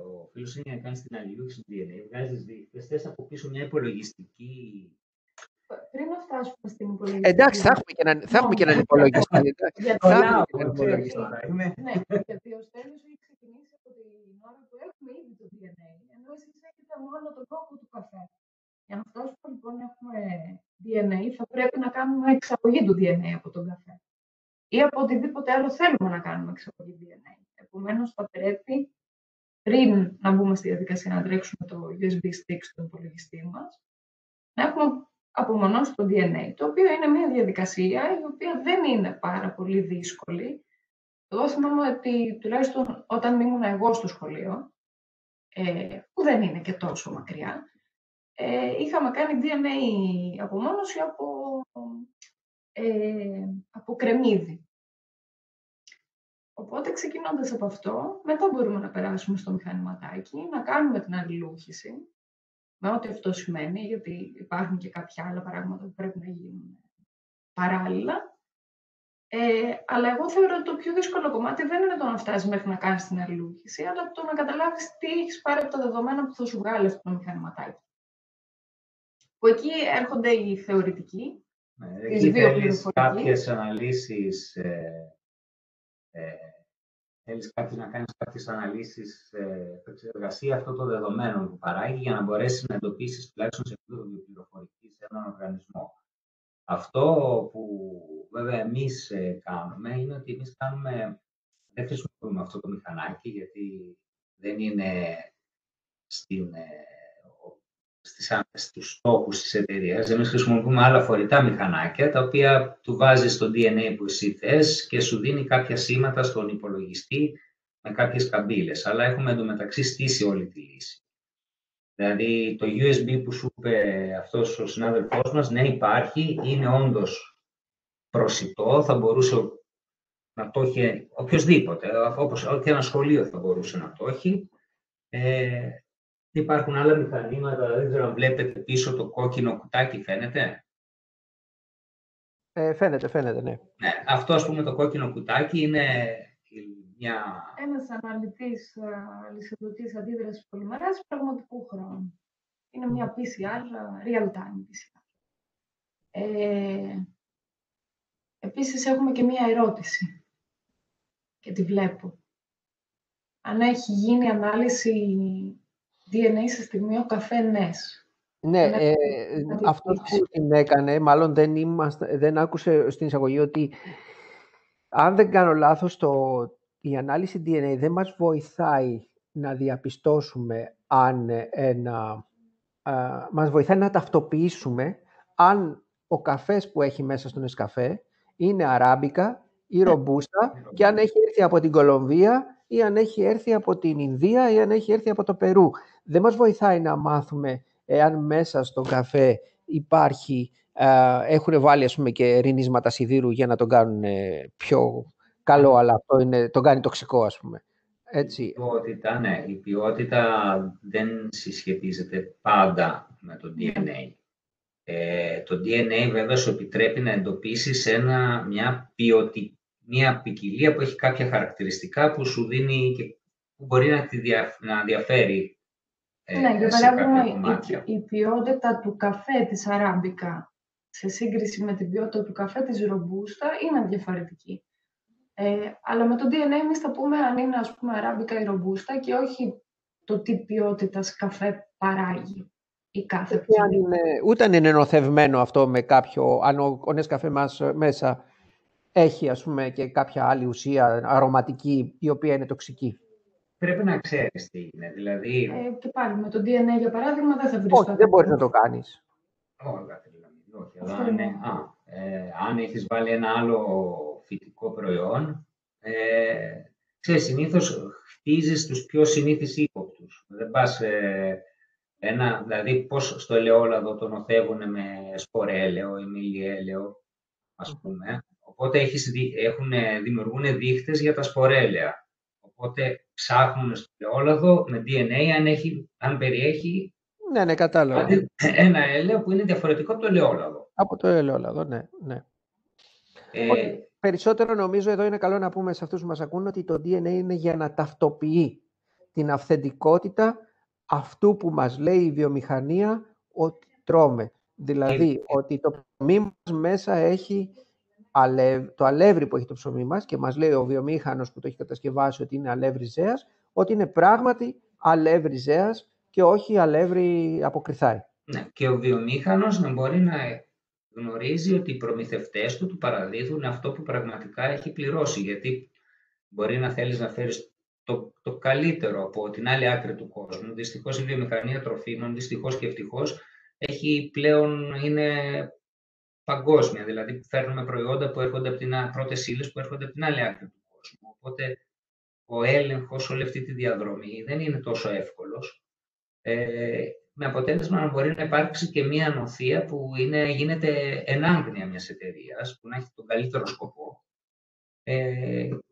ο φίλος, είναι να κάνεις την αλληλούχηση του DNA. Βγάζεις δείκτες, θες από πίσω μια υπολογιστική... Πριν να φτάσουμε στην υπολογιστική... Εντάξει, θα έχουμε και έναν υπολογιστή. Ναι, γιατί ο Στέλιος έχει ξεκινήσει από την ώρα που έχουμε ήδη το DNA, ενώ εσείς έχετε μόνο τον κόκο του καφέ. Για να φτάσουμε λοιπόν να έχουμε DNA, θα πρέπει να κάνουμε εξαγωγή του DNA από τον καφέ. Ή από οτιδήποτε άλλο θέλουμε να κάνουμε εξαγωγή DNA. Επομένως, θα πρέπει πριν να μπούμε στη διαδικασία να τρέξουμε το USB stick στον υπολογιστή μας, να έχουμε απομονώσει το DNA, το οποίο είναι μια διαδικασία η οποία δεν είναι πάρα πολύ δύσκολη. Εγώ θυμάμαι ότι τουλάχιστον όταν ήμουν εγώ στο σχολείο, που δεν είναι και τόσο μακριά, είχαμε κάνει DNA απομόνωση από κρεμμύδι. Οπότε, ξεκινώντας από αυτό, μετά μπορούμε να περάσουμε στο μηχανηματάκι, να κάνουμε την αλληλούχηση, με ό,τι αυτό σημαίνει, γιατί υπάρχουν και κάποια άλλα πράγματα που πρέπει να γίνουν παράλληλα. Αλλά εγώ θεωρώ ότι το πιο δύσκολο κομμάτι δεν είναι το να φτάσεις μέχρι να κάνεις την αλληλούχηση, αλλά το να καταλάβεις τι έχεις πάρει από τα δεδομένα που θα σου βγάλει αυτό το μηχανηματάκι. Που εκεί έρχονται οι θεωρητικοί, τις βιοπληροφορικοί. Κάποιες αναλύσεις, θέλεις να κάνεις κάποιες αναλύσεις επεξεργασία αυτών των δεδομένων που παράγει για να μπορέσεις να εντοπίσεις τουλάχιστον σε επίπεδο βιοπληροφορικής σε έναν οργανισμό. Αυτό που βέβαια εμείς κάνουμε είναι ότι εμείς δεν χρησιμοποιούμε αυτό το μηχανάκι, γιατί δεν είναι στους στόχους της εταιρείας. Εμείς χρησιμοποιούμε άλλα φορητά μηχανάκια, τα οποία του βάζεις το DNA που εσύ θες και σου δίνει κάποια σήματα στον υπολογιστή με κάποιες καμπύλες. Αλλά έχουμε εντωμεταξύ στήσει όλη τη λύση. Δηλαδή το USB που σου είπε αυτός ο συνάδελφός μας, ναι, υπάρχει, είναι όντως προσιτό, θα μπορούσε να το έχει οποιοσδήποτε, όπως και ένα σχολείο θα μπορούσε να το έχει. Υπάρχουν άλλα μηχανήματα, δεν ξέρω αν βλέπετε πίσω το κόκκινο κουτάκι, φαίνεται. Φαίνεται, ναι. Ναι. Αυτό, ας πούμε, το κόκκινο κουτάκι είναι Ένας αναλυτής λυσιδωτής αντίδρασης πολυμεράς πραγματικού χρόνου. Είναι μια PCR, real-time PCR. Επίσης έχουμε και μια ερώτηση και τη βλέπω. Αν έχει γίνει ανάλυση DNA σε στιγμίο καφέ NES. Ναι, αυτός που την έκανε, μάλλον δεν άκουσε στην εισαγωγή ότι αν δεν κάνω λάθος, η ανάλυση DNA δεν μας βοηθάει να διαπιστώσουμε μας βοηθάει να ταυτοποιήσουμε αν ο καφές που έχει μέσα στον νεσκαφέ είναι αράμπικα ή ρομπούστα και αν έχει έρθει από την Κολομβία ή αν έχει έρθει από την Ινδία ή αν έχει έρθει από το Περού. Δεν μας βοηθάει να μάθουμε εάν μέσα στον καφέ έχουν βάλει ας πούμε, και ρινίσματα σιδήρου για να τον κάνουν πιο καλό, αλλά αυτό τον κάνει τοξικό, ας πούμε. Έτσι. Η ποιότητα δεν συσχετίζεται πάντα με το DNA. Το DNA βέβαια σου επιτρέπει να εντοπίσεις μια ποικιλία που έχει κάποια χαρακτηριστικά που σου δίνει και που μπορεί να διαφέρει. Ναι, για παράδειγμα, η ποιότητα του καφέ της αράμπικα σε σύγκριση με την ποιότητα του καφέ της ρομπούστα είναι διαφορετική. Αλλά με το DNA εμείς θα πούμε αν είναι ας πούμε αράμπικα ή ρομπούστα και όχι το τι ποιότητας καφέ παράγει η κάθε ποικιλία. Ούτε αν είναι ενωθευμένο αυτό με κάποιο, αν ο νεσκαφέ μας μέσα έχει ας πούμε και κάποια άλλη ουσία αρωματική η οποία είναι τοξική. Πρέπει να ξέρεις τι είναι, δηλαδή... Και πάλι με το DNA για παράδειγμα δεν θα βρεις. Όχι, δεν μπορείς να το κάνεις. Όχι, αν έχεις βάλει ένα άλλο φυτικό προϊόν, συνήθως χτίζεις τους πιο συνήθεις ύποπτους. Δεν πας δηλαδή πώς στο ελαιόλαδο το νοθεύουν με σπορέλαιο ή μυλιέλαιο, ας πούμε. Οπότε δημιουργούν δείχτες για τα σπορέλαια. Οπότε ψάχνουν στο ελαιόλαδο με DNA αν περιέχει ένα έλαιο που είναι διαφορετικό από το ελαιόλαδο. Από το ελαιόλαδο, ναι. Περισσότερο νομίζω εδώ είναι καλό να πούμε σε αυτούς που μας ακούν ότι το DNA είναι για να ταυτοποιεί την αυθεντικότητα αυτού που μας λέει η βιομηχανία ότι τρώμε. Δηλαδή ότι το ψωμί μας μέσα έχει το αλεύρι που έχει το ψωμί μας και μας λέει ο βιομήχανος που το έχει κατασκευάσει ότι είναι αλεύρι ζέας, ότι είναι πράγματι αλεύρι ζέας και όχι αλεύρι από κρυθάρι. Ναι, και ο βιομήχανος να μπορεί να γνωρίζει ότι οι προμηθευτές του παραδίδουν αυτό που πραγματικά έχει πληρώσει. Γιατί μπορεί να θέλεις να φέρεις το καλύτερο από την άλλη άκρη του κόσμου. Δυστυχώς η βιομηχανία τροφίμων, δυστυχώς και ευτυχώς, είναι παγκόσμια. Δηλαδή φέρνουμε προϊόντα που έρχονται από πρώτες ύλες που έρχονται από την άλλη άκρη του κόσμου. Οπότε ο έλεγχος όλη αυτή τη διαδρομή δεν είναι τόσο εύκολος. Με αποτέλεσμα να μπορεί να υπάρξει και μία νοθεία που γίνεται ενάγνοια μιας εταιρείας, που να έχει τον καλύτερο σκοπό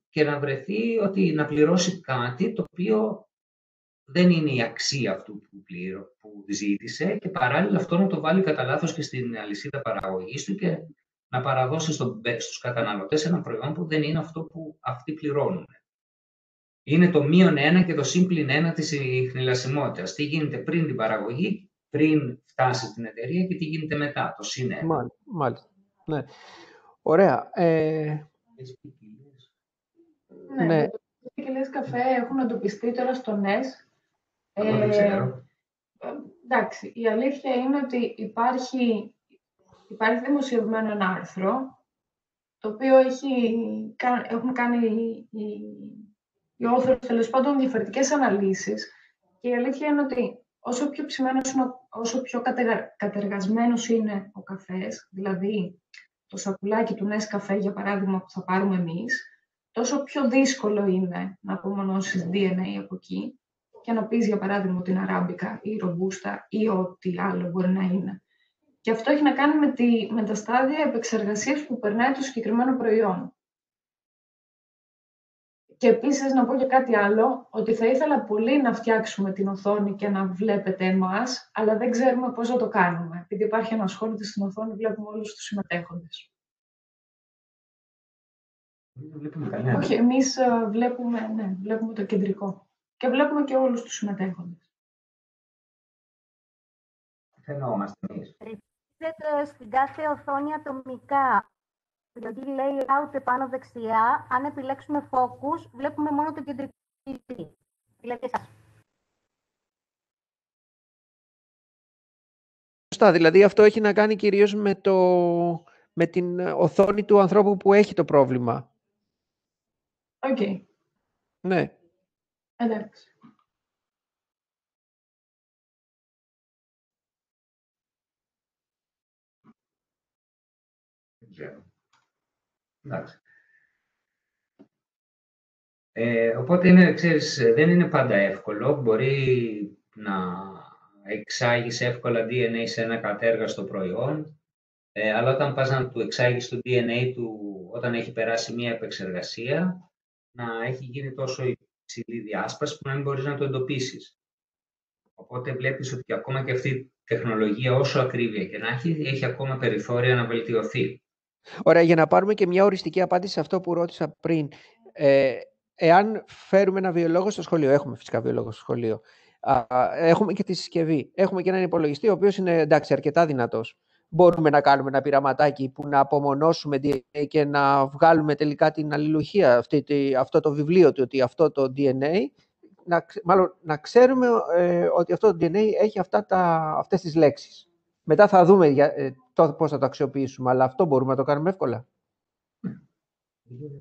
και να βρεθεί ότι να πληρώσει κάτι το οποίο δεν είναι η αξία αυτού που ζήτησε και παράλληλα αυτό να το βάλει κατά λάθος και στην αλυσίδα παραγωγής του και να παραδώσει στους καταναλωτές ένα προϊόν που δεν είναι αυτό που αυτοί πληρώνουν. Είναι το -1 και το +1 της ιχνηλασιμότητας. Τι γίνεται πριν την παραγωγή, πριν φτάσει στην εταιρεία και τι γίνεται μετά, το +1. Μάλιστα. Ναι. Ωραία. Ναι. Οι ποικιλίες καφέ έχουν εντοπιστεί τώρα στο NES. Εγώ δεν ξέρω. Εντάξει, η αλήθεια είναι ότι υπάρχει δημοσιευμένο ένα άρθρο, το οποίο έχουν κάνει οι authors, τέλος πάντων, διαφορετικές αναλύσεις. Και η αλήθεια είναι ότι όσο πιο κατεργασμένος είναι ο καφές, δηλαδή το σακουλάκι του Nescafé, για παράδειγμα, που θα πάρουμε εμείς, τόσο πιο δύσκολο είναι να απομονώσεις DNA από εκεί και να πεις, για παράδειγμα, ότι είναι αράμπικα ή ρομπούστα ή ό,τι άλλο μπορεί να είναι. Και αυτό έχει να κάνει με τα στάδια επεξεργασίας που περνάει το συγκεκριμένο προϊόν. Και επίσης να πω και κάτι άλλο, ότι θα ήθελα πολύ να φτιάξουμε την οθόνη και να βλέπετε εμάς, αλλά δεν ξέρουμε πώς να το κάνουμε. Επειδή υπάρχει ένα σχόλιο στην οθόνη, βλέπουμε όλους τους συμμετέχοντες. Δεν βλέπουμε κανένα. Όχι, εμείς βλέπουμε το κεντρικό. Και βλέπουμε και όλους τους συμμετέχοντες. Φαινόμαστε εμείς. Στην κάθε οθόνη ατομικά. Δηλαδή λέει layout επάνω δεξιά. Αν επιλέξουμε focus, βλέπουμε μόνο το κεντρικό. Δηλαδή εσάς. Σωστά, δηλαδή αυτό έχει να κάνει κυρίως με την οθόνη του ανθρώπου που έχει το πρόβλημα. Οκ. Ναι. Εντάξει. Δεν ξέρω. Εντάξει. Οπότε ξέρεις, δεν είναι πάντα εύκολο. Μπορεί να εξάγεις εύκολα DNA σε ένα κατέργαστο προϊόν, αλλά όταν πας να του εξάγεις το DNA του, όταν έχει περάσει μία επεξεργασία, να έχει γίνει τόσο υψηλή διάσπαση που να μην μπορείς να το εντοπίσεις. Οπότε βλέπεις ότι ακόμα και αυτή η τεχνολογία, όσο ακρίβεια και να έχει ακόμα περιθώρια να βελτιωθεί. Ωραία, για να πάρουμε και μια οριστική απάντηση σε αυτό που ρώτησα πριν. Εάν φέρουμε ένα βιολόγο στο σχολείο, έχουμε φυσικά βιολόγο στο σχολείο, έχουμε και τη συσκευή, έχουμε και έναν υπολογιστή, ο οποίος είναι εντάξει, αρκετά δυνατός. Μπορούμε να κάνουμε ένα πειραματάκι που να απομονώσουμε DNA και να βγάλουμε τελικά την αλληλουχία, αυτό το βιβλίο του, ότι αυτό το DNA, να ξέρουμε ότι αυτό το DNA έχει αυτές τις λέξεις. Μετά θα δούμε πώς θα το αξιοποιήσουμε, αλλά αυτό μπορούμε να το κάνουμε εύκολα.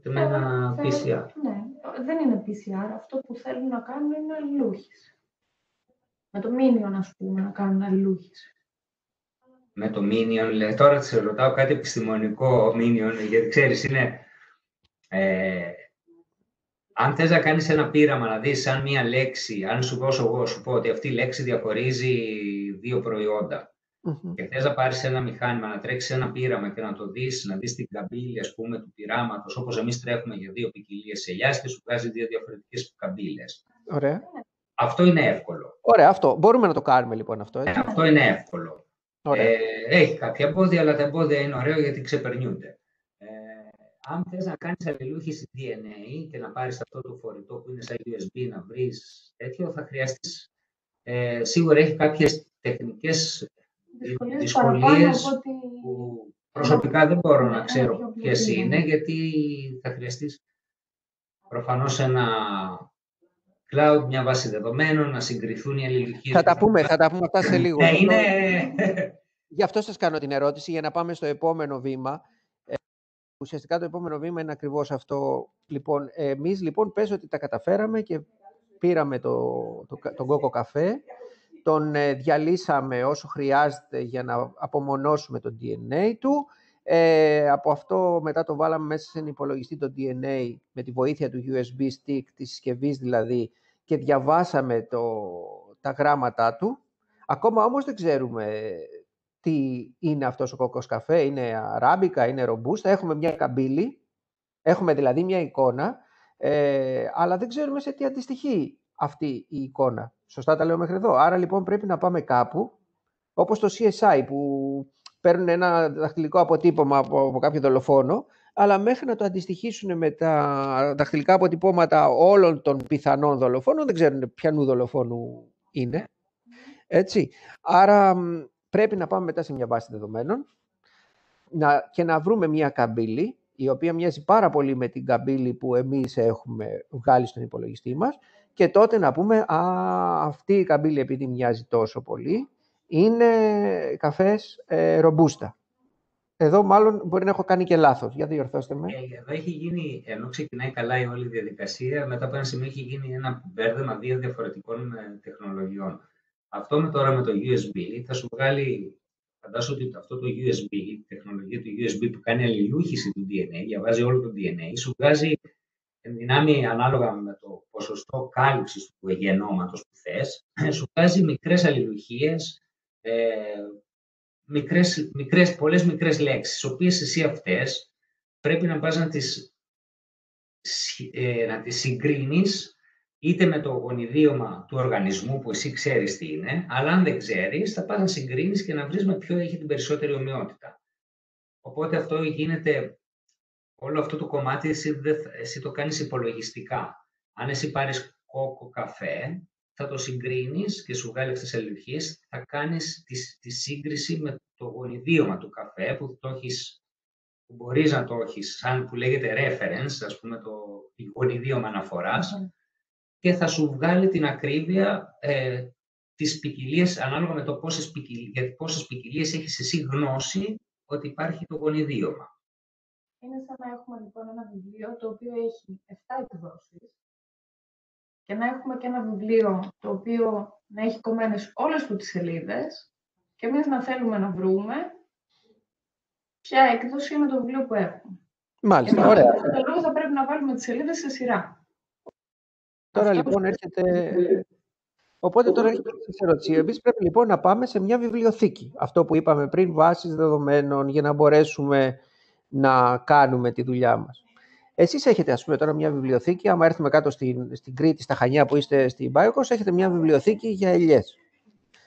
Με ένα PCR. Ναι, δεν είναι PCR. Αυτό που θέλουν να κάνουν είναι αλληλούχηση. Με το Minion, ας πούμε, να κάνουν αλληλούχηση. Με το Minion, τώρα σε ρωτάω κάτι επιστημονικό Minion, γιατί ξέρεις, είναι... αν θες να κάνεις ένα πείραμα, να δεις αν μία λέξη, αν σου δώσω εγώ, σου πω ότι αυτή η λέξη διαχωρίζει δύο προϊόντα, και θες να πάρεις ένα μηχάνημα, να τρέξεις ένα πείραμα και να το δεις, να δεις την καμπύλη, ας πούμε, του πειράματος, όπως εμείς τρέχουμε για δύο ποικιλίες ελιάς και σου βγάζει δύο διαφορετικές καμπύλες. Ωραία. Αυτό είναι εύκολο. Ωραία, αυτό. Μπορούμε να το κάνουμε λοιπόν αυτό. Έτσι. Αυτό είναι εύκολο. Ωραία. Έχει κάποια εμπόδια, αλλά τα εμπόδια είναι ωραίο γιατί ξεπερνιούνται. Αν θες να κάνεις αλληλούχηση DNA και να πάρεις αυτό το φορητό που είναι σαν USB, να βρεις τέτοιο, θα χρειαστείς. Σίγουρα έχει κάποιες τεχνικές δυσκολίες που προσωπικά δεν μπορώ να ξέρω ποιες είναι, γιατί θα χρειαστείς προφανώς ένα cloud, μια βάση δεδομένων, να συγκριθούν οι αλληλουχίες. Θα τα πούμε αυτά σε λίγο. Ναι, είναι... Γι' αυτό σας κάνω την ερώτηση, για να πάμε στο επόμενο βήμα. Ουσιαστικά το επόμενο βήμα είναι ακριβώς αυτό. Λοιπόν, εμείς λοιπόν πες ότι τα καταφέραμε και πήραμε τον κόκο καφέ, τον διαλύσαμε όσο χρειάζεται για να απομονώσουμε το DNA του. Από αυτό μετά το βάλαμε μέσα σε έναν υπολογιστή το DNA με τη βοήθεια του USB stick, της συσκευής δηλαδή, και διαβάσαμε τα γράμματά του. Ακόμα όμως δεν ξέρουμε τι είναι αυτός ο κόκκος καφέ, είναι αράμπικα, είναι ρομπούστα, έχουμε μια καμπύλη, έχουμε δηλαδή μια εικόνα, αλλά δεν ξέρουμε σε τι αντιστοιχεί αυτή η εικόνα. Σωστά τα λέω μέχρι εδώ. Άρα λοιπόν πρέπει να πάμε κάπου, όπως το CSI που παίρνουν ένα δαχτυλικό αποτύπωμα από κάποιο δολοφόνο, αλλά μέχρι να το αντιστοιχίσουν με τα δαχτυλικά αποτυπώματα όλων των πιθανών δολοφόνων, δεν ξέρουν ποιανού δολοφόνου είναι. Έτσι. Άρα πρέπει να πάμε μετά σε μια βάση δεδομένων και να βρούμε μια καμπύλη, η οποία μοιάζει πάρα πολύ με την καμπύλη που εμείς έχουμε βγάλει στον υπολογιστή μας, και τότε να πούμε, αυτή η καμπύλη επειδή μοιάζει τόσο πολύ, είναι καφές ρομπούστα. Εδώ μάλλον μπορεί να έχω κάνει και λάθος. Για διορθώστε με. Εδώ έχει γίνει, ενώ ξεκινάει καλά η όλη διαδικασία, μετά από ένα σημείο έχει γίνει ένα μπέρδεμα δύο διαφορετικών τεχνολογιών. Αυτό τώρα με το USB θα σου βγάλει, φαντάσου ότι αυτό το USB, η τεχνολογία του USB που κάνει αλληλούχηση του DNA, διαβάζει όλο το DNA, σου βγάζει εν δυνάμει ανάλογα με το ποσοστό κάλυψης του γεννόματος που θες, σου βγάζει μικρές αλληλουχίες, πολλές μικρές λέξεις, τις οποίες εσύ αυτές πρέπει να πας να τις συγκρίνεις είτε με το γονιδίωμα του οργανισμού που εσύ ξέρεις τι είναι, αλλά αν δεν ξέρεις θα πας να συγκρίνεις και να βρεις με ποιο έχει την περισσότερη ομοιότητα. Οπότε αυτό γίνεται όλο αυτό το κομμάτι εσύ το κάνεις υπολογιστικά. Αν εσύ πάρεις κόκο καφέ, θα το συγκρίνεις και σου βγάλει αυτές τις αλληλουχίες, θα κάνεις τη σύγκριση με το γονιδίωμα του καφέ που που μπορείς να το έχεις σαν που λέγεται reference, ας πούμε το γονιδίωμα αναφοράς, και θα σου βγάλει την ακρίβεια τις ποικιλίες ανάλογα με το πόσες ποικιλίες έχεις εσύ γνώση ότι υπάρχει το γονιδίωμα. Είναι σαν να έχουμε λοιπόν ένα βιβλίο το οποίο έχει 7 εκδόσεις και να έχουμε και ένα βιβλίο το οποίο να έχει κομμένες όλες του τις σελίδες και εμείς να θέλουμε να βρούμε ποια έκδοση είναι το βιβλίο που έχουμε. Μάλιστα, ωραία. Για τον λόγο θα πρέπει να βάλουμε τις σελίδες σε σειρά. Τώρα λοιπόν έρχεται... Οπότε τώρα έρχεται η ερώτηση. Εμείς πρέπει λοιπόν να πάμε σε μια βιβλιοθήκη. Αυτό που είπαμε πριν, βάσεις δεδομένων, για να μπορέσουμε να κάνουμε τη δουλειά μας. Εσείς έχετε, ας πούμε, τώρα μια βιβλιοθήκη. Άμα έρθουμε κάτω στην Κρήτη, στα Χανιά που είστε στην Biocost, έχετε μια βιβλιοθήκη για ελιές.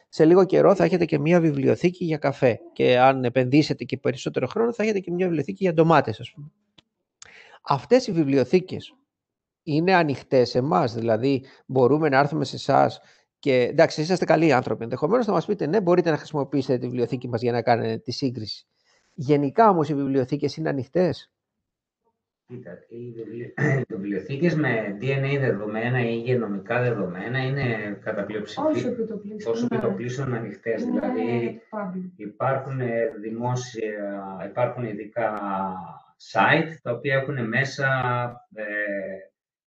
Σε λίγο καιρό θα έχετε και μια βιβλιοθήκη για καφέ. Και αν επενδύσετε και περισσότερο χρόνο, θα έχετε και μια βιβλιοθήκη για ντομάτες, ας πούμε. Αυτές οι βιβλιοθήκες είναι ανοιχτές σε εμάς, δηλαδή μπορούμε να έρθουμε σε εσάς και εντάξει, είσαστε καλοί άνθρωποι. Ενδεχομένως θα μας πείτε, ναι, μπορείτε να χρησιμοποιήσετε τη βιβλιοθήκη μας για να κάνετε τη σύγκριση. Γενικά όμως οι βιβλιοθήκες είναι ανοιχτές. Κοίτα, οι βιβλιοθήκες με DNA δεδομένα ή υγειονομικά δεδομένα είναι κατά πλειοψηφία όσο επιτοπλίστων ανοιχτές. Δηλαδή υπάρχουν ειδικά site τα οποία έχουν μέσα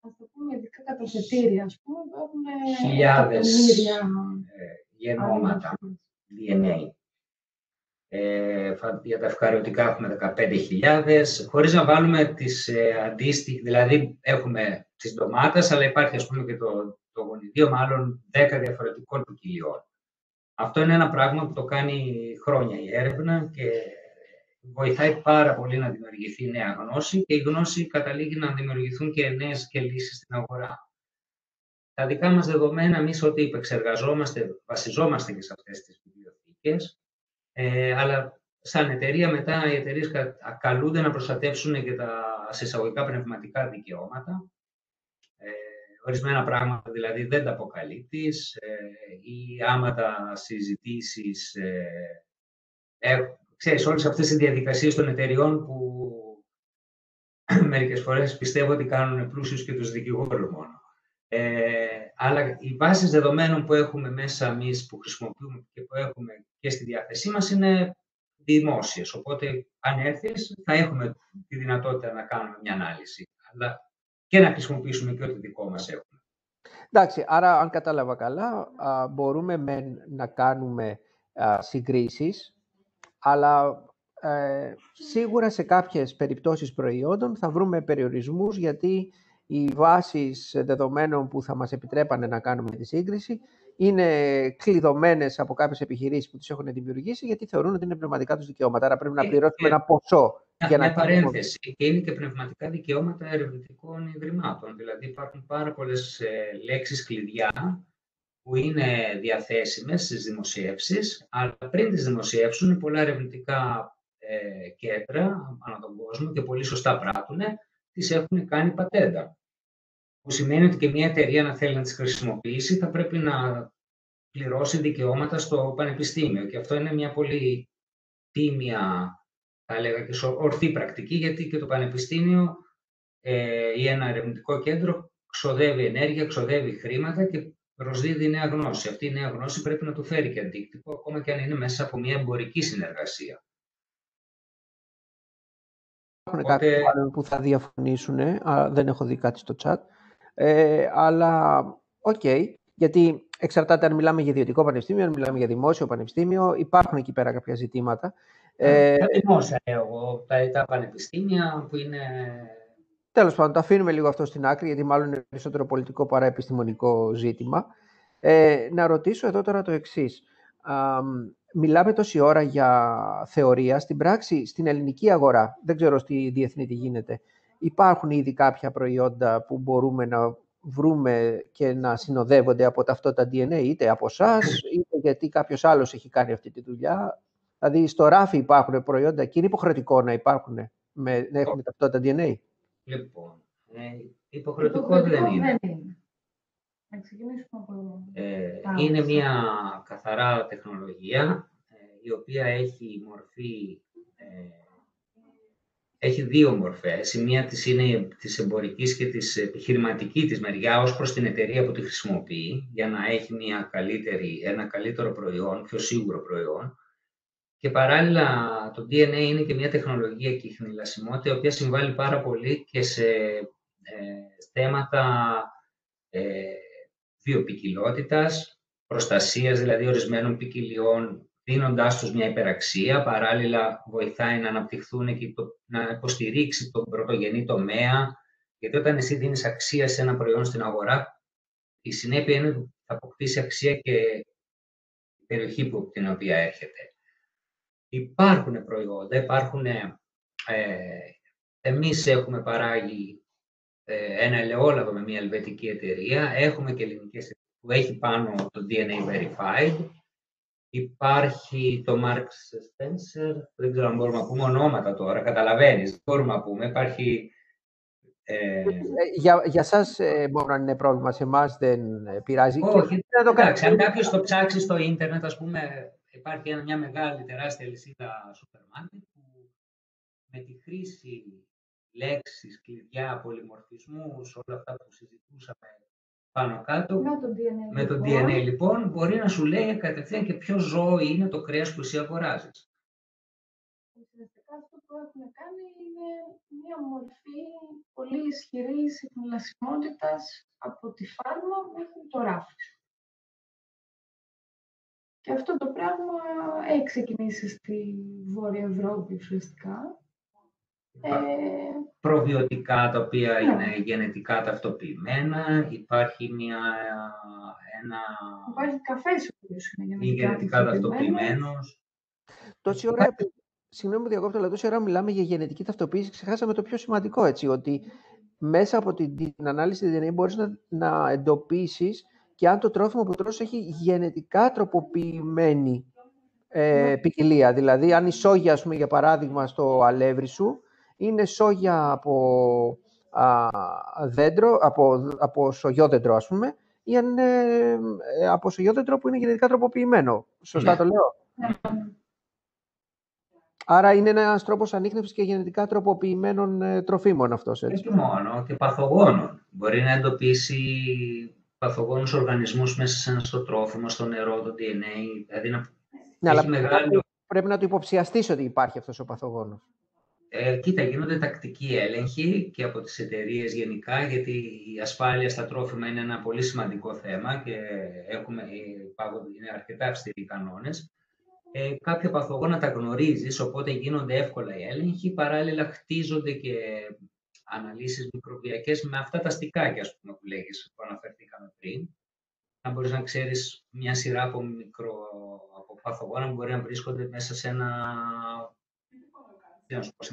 ας το πούμε ειδικά καταθετήρια, ας πούμε, που έχουν χιλιάδες γεννόματα DNA. Για τα ευκαριωτικά έχουμε 15.000, χωρίς να βάλουμε τις αντίστοιχες, δηλαδή έχουμε τις ντομάτες, αλλά υπάρχει ας πούμε και το γονιδίωμα άλλων 10 διαφορετικών ποικιλιών. Αυτό είναι ένα πράγμα που το κάνει χρόνια η έρευνα και βοηθάει πάρα πολύ να δημιουργηθεί νέα γνώση και η γνώση καταλήγει να δημιουργηθούν και νέες και λύσεις στην αγορά. Τα δικά μας δεδομένα, εμείς ό,τι επεξεργαζόμαστε, βασιζόμαστε και σε αυτές τις βιβλιοθήκες, αλλά σαν εταιρεία μετά οι εταιρείες καλούνται να προστατεύσουν και τα εισαγωγικά πνευματικά δικαιώματα. Ορισμένα πράγματα δηλαδή δεν τα αποκαλύπτεις ή άμα τα συζητήσεις, ξέρεις, όλες αυτές οι διαδικασίες των εταιριών που μερικές φορές πιστεύω ότι κάνουν πλούσιους και τους δικηγόρους μόνο. Αλλά οι βάσεις δεδομένων που έχουμε μέσα εμείς, που χρησιμοποιούμε και που έχουμε και στη διάθεσή μας, είναι δημόσιες. Οπότε, αν έρθεις, θα έχουμε τη δυνατότητα να κάνουμε μια ανάλυση, αλλά και να χρησιμοποιήσουμε και ό,τι δικό μας έχουμε. Εντάξει, άρα, αν κατάλαβα καλά, μπορούμε να κάνουμε συγκρίσεις, αλλά σίγουρα σε κάποιες περιπτώσεις προϊόντων θα βρούμε περιορισμούς, γιατί οι βάσεις δεδομένων που θα μας επιτρέπανε να κάνουμε τη σύγκριση είναι κλειδωμένες από κάποιες επιχειρήσεις που τις έχουν δημιουργήσει, γιατί θεωρούν ότι είναι πνευματικά τους δικαιώματα. Άρα πρέπει να πληρώσουμε ένα ποσό. Για μια παρένθεση. Και είναι και πνευματικά δικαιώματα ερευνητικών ιδρυμάτων. Δηλαδή υπάρχουν πάρα πολλές λέξεις κλειδιά που είναι διαθέσιμες στις δημοσιεύσεις, αλλά πριν τις δημοσιεύσουν πολλά ερευνητικά κέντρα ανά τον κόσμο και πολύ σωστά πράττουν, τις έχουν κάνει πατέντα. Που σημαίνει ότι και μια εταιρεία να θέλει να τις χρησιμοποιήσει θα πρέπει να πληρώσει δικαιώματα στο πανεπιστήμιο. Και αυτό είναι μια πολύ τίμια, θα έλεγα, και ορθή πρακτική, γιατί και το πανεπιστήμιο ή ένα ερευνητικό κέντρο ξοδεύει ενέργεια, ξοδεύει χρήματα και προσδίδει νέα γνώση. Αυτή η νέα γνώση πρέπει να του φέρει και αντίκτυπο, ακόμα και αν είναι μέσα από μια εμπορική συνεργασία. Υπάρχουν κάποιοι που θα διαφωνήσουν, δεν έχω δει κάτι στο chat, αλλά γιατί εξαρτάται αν μιλάμε για ιδιωτικό πανεπιστήμιο, αν μιλάμε για δημόσιο πανεπιστήμιο, υπάρχουν εκεί πέρα κάποια ζητήματα. Τα δημόσια, τα πανεπιστήμια που είναι... Τέλος πάντων, το αφήνουμε λίγο αυτό στην άκρη, γιατί μάλλον είναι περισσότερο πολιτικό παρά επιστημονικό ζήτημα. Να ρωτήσω εδώ τώρα το εξής. Μιλάμε τόση ώρα για θεωρία. Στην πράξη, στην ελληνική αγορά, δεν ξέρω στη διεθνή τι γίνεται, υπάρχουν ήδη κάποια προϊόντα που μπορούμε να βρούμε και να συνοδεύονται από ταυτότητα DNA, είτε από εσάς, είτε γιατί κάποιος άλλος έχει κάνει αυτή τη δουλειά. Δηλαδή, στο ράφι υπάρχουν προϊόντα και είναι υποχρεωτικό να υπάρχουν. να έχουν ταυτότητα DNA? Λοιπόν, υποχρεωτικό δεν είναι. Να ξεκινήσουμε από εδώ. Είναι μια καθαρά τεχνολογία, η οποία έχει μορφή, έχει δύο μορφές. Η μία της είναι της εμπορικής και της επιχειρηματικής της μεριά, ως προς την εταιρεία που τη χρησιμοποιεί, για να έχει ένα καλύτερο προϊόν, πιο σίγουρο προϊόν. Και παράλληλα το DNA είναι και μια τεχνολογία και η χνηλασιμότητα, η οποία συμβάλλει πάρα πολύ και σε θέματα βιοποικιλότητας, προστασίας δηλαδή ορισμένων ποικιλιών, δίνοντάς τους μια υπεραξία. Παράλληλα βοηθάει να αναπτυχθούν και να υποστηρίξει τον πρωτογενή τομέα, γιατί όταν εσύ δίνεις αξία σε ένα προϊόν στην αγορά, η συνέπεια είναι ότι θα αποκτήσει αξία και η περιοχή από την οποία έρχεται. Υπάρχουν προϊόντα, εμείς έχουμε παράγει ένα ελαιόλαδο με μια ελβετική εταιρεία, έχουμε και ελληνικές που έχει πάνω το DNA Verified. Υπάρχει το Marks Spencer, δεν ξέρω αν μπορούμε να πούμε ονόματα τώρα, καταλαβαίνεις, δεν μπορούμε να πούμε, υπάρχει... Για σας μπορεί να είναι πρόβλημα, σε εμάς δεν πειράζει. Όχι, εντάξει, αν κάποιος το ψάξει στο ίντερνετ, ας πούμε, υπάρχει μια μεγάλη τεράστια λυσίδα σούπερ μάρκετ που με τη χρήση λέξεις, κλειδιά, πολυμορφισμούς, όλα αυτά που συζητούσαμε πάνω κάτω, με το DNA λοιπόν, μπορεί να σου λέει κατευθείαν και ποιο ζώο είναι το κρέας που εσύ αγοράζεις. Ουσιαστικά αυτό που έχουμε κάνει είναι μια μορφή πολύ ισχυρής χνηλασιμότητας από τη φάρμα μέχρι το ράφι. Και αυτό το πράγμα έχει ξεκινήσει στη Βόρεια Ευρώπη ουσιαστικά. Προβιωτικά τα οποία είναι γενετικά ταυτοποιημένα, υπάρχει υπάρχει καφές ο οποίος είναι γενετικά ταυτοποιημένος. Τόση ώρα, συγγνώμη που διακόπτω, αλλά τόση ώρα μιλάμε για γενετική ταυτοποίηση, ξεχάσαμε το πιο σημαντικό, έτσι, ότι μέσα από την ανάλυση DNA μπορείς να εντοπίσεις και αν το τρόφιμο που τρως έχει γενετικά τροποποιημένη ποικιλία. Δηλαδή, αν η σόγια, ας πούμε, για παράδειγμα, στο αλεύρι σου, είναι σόγια από δέντρο, από σογιόδεντρο, ας πούμε, ή αν είναι από σογιόδεντρο που είναι γενετικά τροποποιημένο. Σωστά το λέω? Άρα είναι ένας τρόπος ανίχνευσης και γενετικά τροποποιημένων τροφίμων αυτός, έτσι? Όχι μόνο, και παθογόνων. Μπορεί να εντοπίσει παθογόνους οργανισμούς μέσα στο τρόφιμο, στο νερό, το DNA. Δηλαδή αλλά πρέπει να το υποψιαστείς ότι υπάρχει αυτός ο παθογόνος. Κοίτα, γίνονται τακτικοί έλεγχοι και από τις εταιρείες γενικά, γιατί η ασφάλεια στα τρόφιμα είναι ένα πολύ σημαντικό θέμα και είναι αρκετά αυστηροί οι κανόνες. Κάποια παθογόνα τα γνωρίζεις, οπότε γίνονται εύκολα οι έλεγχοι. Παράλληλα χτίζονται και αναλύσεις μικροβιακές με αυτά τα στικάκια, ας πούμε, που λέγεις, που αναφερθήκαμε πριν. Να μπορείς να ξέρεις μια σειρά από παθογόνα που μπορεί να βρίσκονται μέσα σε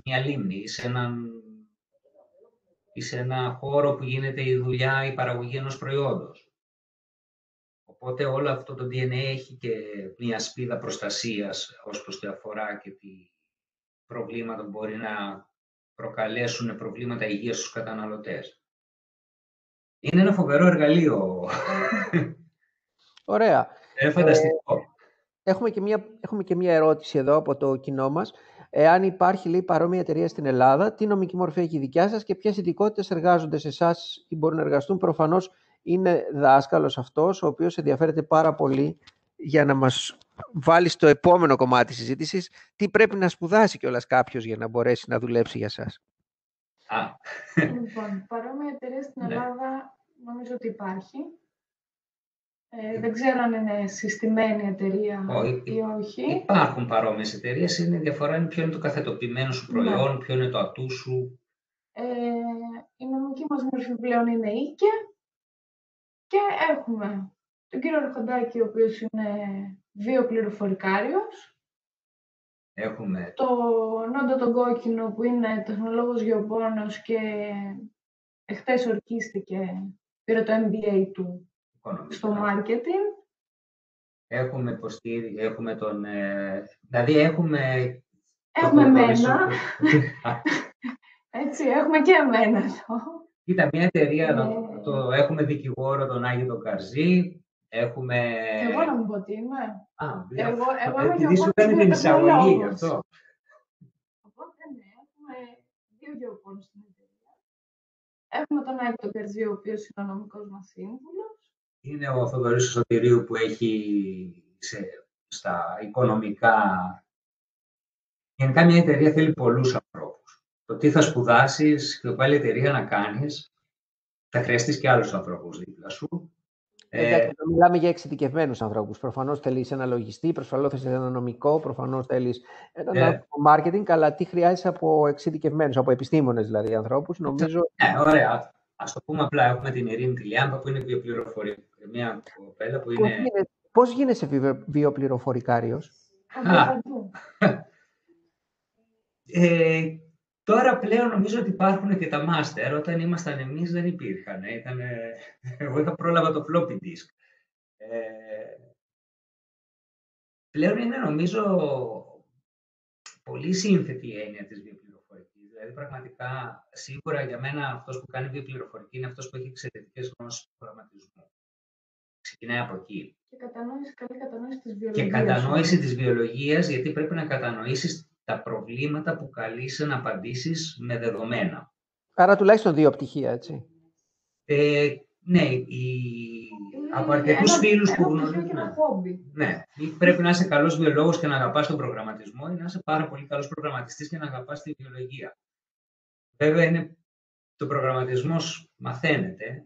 μια λίμνη ή σε ένα χώρο που γίνεται η δουλειά, η παραγωγή ενός προϊόντος. Οπότε όλο αυτό το DNA έχει και μια σπίδα προστασίας ως προς τη αφορά και τι προβλήματα μπορεί να προκαλέσουν προβλήματα υγείας στους καταναλωτές. Είναι ένα φοβερό εργαλείο. Ωραία. Φανταστικό. Έχουμε και μια ερώτηση εδώ από το κοινό μας. Εάν υπάρχει, λέει, παρόμοια εταιρεία στην Ελλάδα, τι νομική μορφή έχει η δικιά σας και ποιες ειδικότητες εργάζονται σε εσάς ή μπορούν να εργαστούν? Προφανώς είναι δάσκαλος αυτός, ο οποίος ενδιαφέρεται πάρα πολύ για να μας βάλει στο επόμενο κομμάτι της συζήτησης τι πρέπει να σπουδάσει κιόλας κάποιος για να μπορέσει να δουλέψει για σας. Λοιπόν, παρόμοια εταιρεία στην Ελλάδα νομίζω ότι υπάρχει. Δεν ξέρω αν είναι συστημένη εταιρεία ή όχι. Υπάρχουν παρόμοιες εταιρείες. Η διαφορά είναι ποιο είναι το καθετοποιημένο σου προϊόν, ποιο είναι το ατού σου. Η νομική μας μορφή πλέον είναι οίκε. Και έχουμε τον κύριο Αρχοντάκη, ο οποίος είναι βιοπληροφορικάριος. Έχουμε τον Νόντο τον Κόκκινο, που είναι τεχνολόγος γεωπόνος και εχθές ορκίστηκε, πήρε το MBA του στο marketing. Έχουμε τον... δηλαδή έχουμε εμένα. Έτσι, έχουμε και εμένα εδώ. Κοίτα, μια εταιρεία, έχουμε δικηγόρο τον Άγιο τον Καρζή, έχουμε... Και εγώ να μου πω τι είμαι. Εγώ είμαι επειδή σου κάνει την εισαγωγή γι' αυτό. Οπότε ναι, έχουμε 2 γεωπόνους στην εταιρεία. Έχουμε τον Άγιο τον Καρζή, ο οποίος είναι ο νομικός μας σύμβουλος. Είναι ο Θοδωρής Σωτηρίου που έχει στα οικονομικά... Γενικά μια εταιρεία θέλει πολλούς ανθρώπους. Το τι θα σπουδάσεις και το πάλι εταιρεία να κάνεις, θα χρειαστείς και άλλους ανθρώπους δίπλα σου. Εντάξει, μιλάμε για εξειδικευμένους ανθρώπους. Προφανώς θέλεις ένα λογιστή, προφανώς θέλεις ένα νομικό, προφανώς θέλεις ένα marketing, αλλά τι χρειάζεσαι από εξειδικευμένους, από επιστήμονες δηλαδή ανθρώπους, νομίζω... Ωραία. Ας το πούμε απλά, έχουμε την Ειρήνη τη Λιάμπα που είναι βιοπληροφορική. Μια κοπέλα που είναι... Πώς γίνεσαι βιοπληροφορικάριος? Τώρα πλέον νομίζω ότι υπάρχουν και τα μάστερ. Όταν ήμασταν εμείς δεν υπήρχαν. Εγώ είχα πρόλαβα το floppy disk. Πλέον είναι νομίζω πολύ σύνθετη η έννοια της βιοπληροφορικής. Δηλαδή πραγματικά, σίγουρα για μένα αυτός που κάνει βιοπληροφορική είναι αυτός που έχει εξαιρετικές γνώσεις του προγραμματισμού. Ξεκινάει από εκεί. Και καλή κατανόηση της βιολογίας. Και κατανόηση της βιολογίας, γιατί πρέπει να κατανοήσεις τα προβλήματα που καλείσαι να απαντήσεις με δεδομένα. Άρα τουλάχιστον 2 πτυχία, έτσι. Ναι, από αρκετούς φίλους που γνωρίζουν. Ναι, πρέπει να είσαι καλός βιολόγος και να αγαπάς τον προγραμματισμό ή να είσαι πάρα πολύ καλός προγραμματιστής και να αγαπάς τη βιολογία. Βέβαια, το προγραμματισμός μαθαίνεται,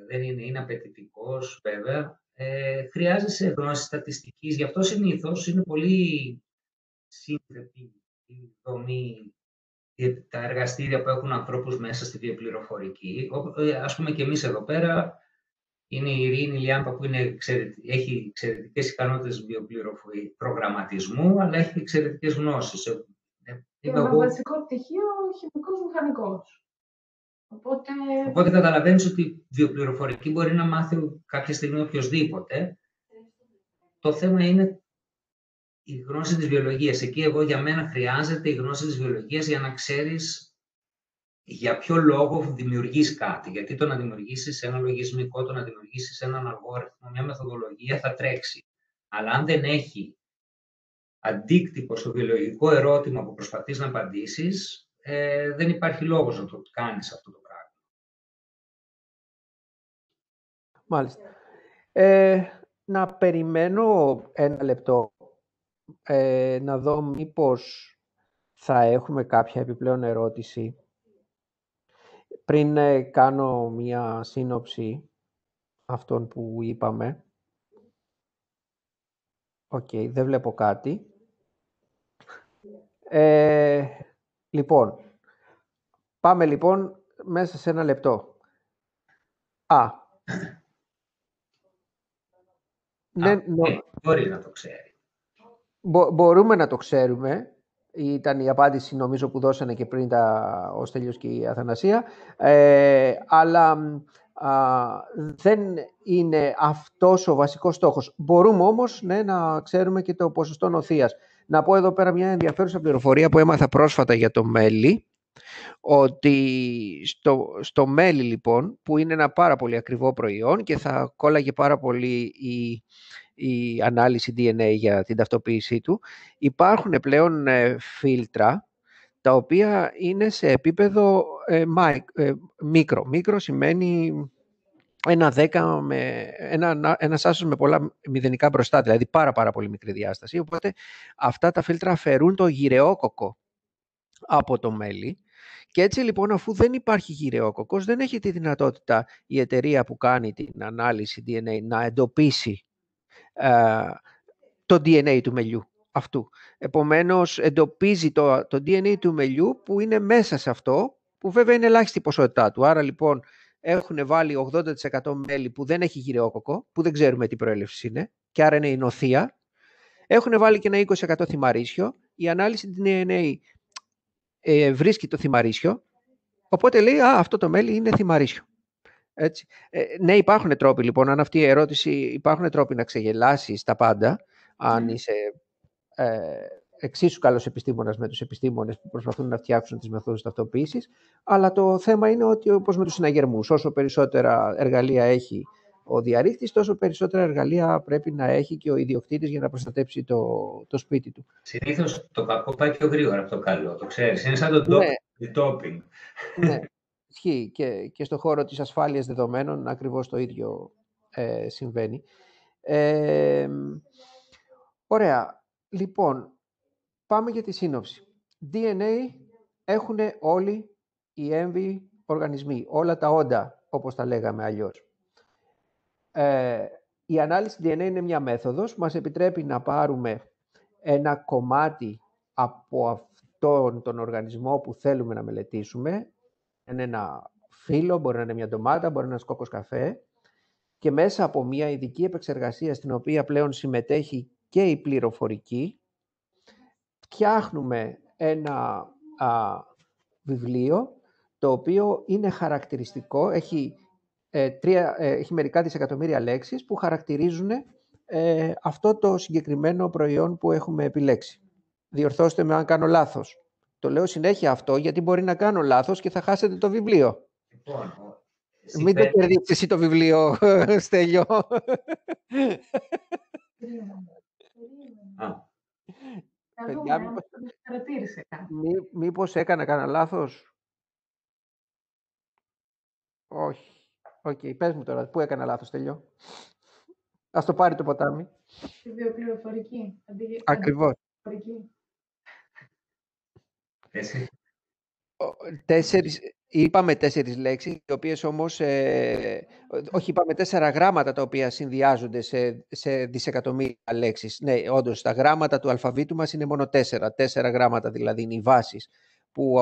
δεν είναι απαιτητικός, βέβαια. Χρειάζεσαι γνώση στατιστικής, γι' αυτό συνήθως είναι πολύ σύνθετη η δομή, τα εργαστήρια που έχουν ανθρώπους μέσα στη βιοπληροφορική. Ας πούμε και εμείς εδώ πέρα, είναι η Ειρήνη Λιάμπα που έχει εξαιρετικές ικανότητες προγραμματισμού, αλλά έχει εξαιρετικές γνώσεις. Και με βασικό πτυχίο χημικός μηχανικός. Οπότε καταλαβαίνεις ότι η βιοπληροφορική μπορεί να μάθει κάποια στιγμή οποιοσδήποτε. Το θέμα είναι η γνώση της βιολογίας. Εκεί για μένα χρειάζεται η γνώση της βιολογίας για να ξέρεις για ποιο λόγο δημιουργείς κάτι. Γιατί το να δημιουργήσεις ένα λογισμικό, το να δημιουργήσεις έναν αλγόριθμο, μια μεθοδολογία θα τρέξει. Αλλά αν δεν έχει αντίκτυπο στο βιολογικό ερώτημα που προσπαθείς να απαντήσεις, δεν υπάρχει λόγος να το κάνεις αυτό το πράγμα. Μάλιστα. Να περιμένω 1 λεπτό. Να δω μήπως θα έχουμε κάποια επιπλέον ερώτηση. Πριν κάνω μία σύνοψη αυτών που είπαμε. Δεν βλέπω κάτι. Λοιπόν, πάμε λοιπόν μέσα σε 1 λεπτό. Μπορεί να το ξέρει. Μπορούμε να το ξέρουμε. Ήταν η απάντηση νομίζω που δώσανε και πριν ο Στέλιος και η Αθανασία. Αλλά δεν είναι αυτός ο βασικός στόχος. Μπορούμε όμως να ξέρουμε και το ποσοστό νοθείας. Να πω εδώ πέρα μια ενδιαφέρουσα πληροφορία που έμαθα πρόσφατα για το μέλι. Ότι στο μέλι λοιπόν, που είναι ένα πάρα πολύ ακριβό προϊόν και θα κόλλαγε πάρα πολύ η ανάλυση DNA για την ταυτοποίησή του, υπάρχουν πλέον φίλτρα τα οποία είναι σε επίπεδο μικρό. Μικρό σημαίνει ένας άσος με πολλά μηδενικά μπροστά, δηλαδή πάρα πολύ μικρή διάσταση. Οπότε αυτά τα φίλτρα αφαιρούν το γυρεόκοκο από το μέλι. Και έτσι λοιπόν, αφού δεν υπάρχει γυρεόκοκος, δεν έχει τη δυνατότητα η εταιρεία που κάνει την ανάλυση DNA να εντοπίσει το DNA του μελιού αυτού. Επομένως, εντοπίζει το DNA του μελιού που είναι μέσα σε αυτό, που βέβαια είναι ελάχιστη η ποσότητά του. Άρα λοιπόν έχουν βάλει 80% μέλι που δεν έχει γυρεόκοκο, που δεν ξέρουμε τι προέλευση είναι, και άρα είναι η νοθεία. Έχουν βάλει και ένα 20% θυμαρίσιο. Η ανάλυση DNA βρίσκει το θυμαρίσιο, οπότε λέει αυτό το μέλι είναι θυμαρίσιο. Έτσι. Ναι, υπάρχουν τρόποι λοιπόν, αν αυτή η ερώτηση, υπάρχουν τρόποι να ξεγελάσεις τα πάντα, αν είσαι εξίσου καλός επιστήμονας με τους επιστήμονες που προσπαθούν να φτιάξουν τις μεθόδους ταυτοποίησης, αλλά το θέμα είναι ότι, όπως με τους συναγερμούς, όσο περισσότερα εργαλεία έχει ο διαρρήχτης, τόσο περισσότερα εργαλεία πρέπει να έχει και ο ιδιοκτήτης για να προστατέψει το σπίτι του. Συνήθως το κακό πάει πιο γρήγορα από το καλό, το ξέρεις. Είναι σαν το topping. Ναι, ισχύει. Και στον χώρο της ασφάλειας δεδομένων ακριβώς το ίδιο συμβαίνει. Ωραία. Λοιπόν, πάμε για τη σύνοψη. DNA έχουν όλοι οι έμβιοι οργανισμοί, όλα τα όντα, όπως τα λέγαμε αλλιώς. Η ανάλυση DNA είναι μια μέθοδος που μας επιτρέπει να πάρουμε ένα κομμάτι από αυτόν τον οργανισμό που θέλουμε να μελετήσουμε. Είναι ένα φύλλο, μπορεί να είναι μια ντομάτα, μπορεί να είναι ένας κόκκος καφέ, και μέσα από μια ειδική επεξεργασία στην οποία πλέον συμμετέχει και η πληροφορική, φτιάχνουμε ένα βιβλίο το οποίο είναι χαρακτηριστικό, έχει μερικά δισεκατομμύρια λέξεις που χαρακτηρίζουν αυτό το συγκεκριμένο προϊόν που έχουμε επιλέξει. Διορθώστε με αν κάνω λάθος. Το λέω συνέχεια αυτό γιατί μπορεί να κάνω λάθος και θα χάσετε το βιβλίο. Λοιπόν, μην το κερδίσεις εσύ το βιβλίο, Στέλιο. Παιδιά, μήπως έκανα κανένα λάθος. Όχι. Οκ, πες μου τώρα, πού έκανα λάθος, Στέλιο. Ας το πάρει το ποτάμι. Τη βιοπληροφορική. Ακριβώς. Εσύ. Είπαμε 4 λέξεις, οι οποίες όμως, όχι, είπαμε 4 γράμματα τα οποία συνδυάζονται σε δισεκατομμύρια λέξεις. Ναι, όντως, τα γράμματα του αλφαβήτου μας είναι μόνο 4. 4 γράμματα δηλαδή είναι οι βάσεις που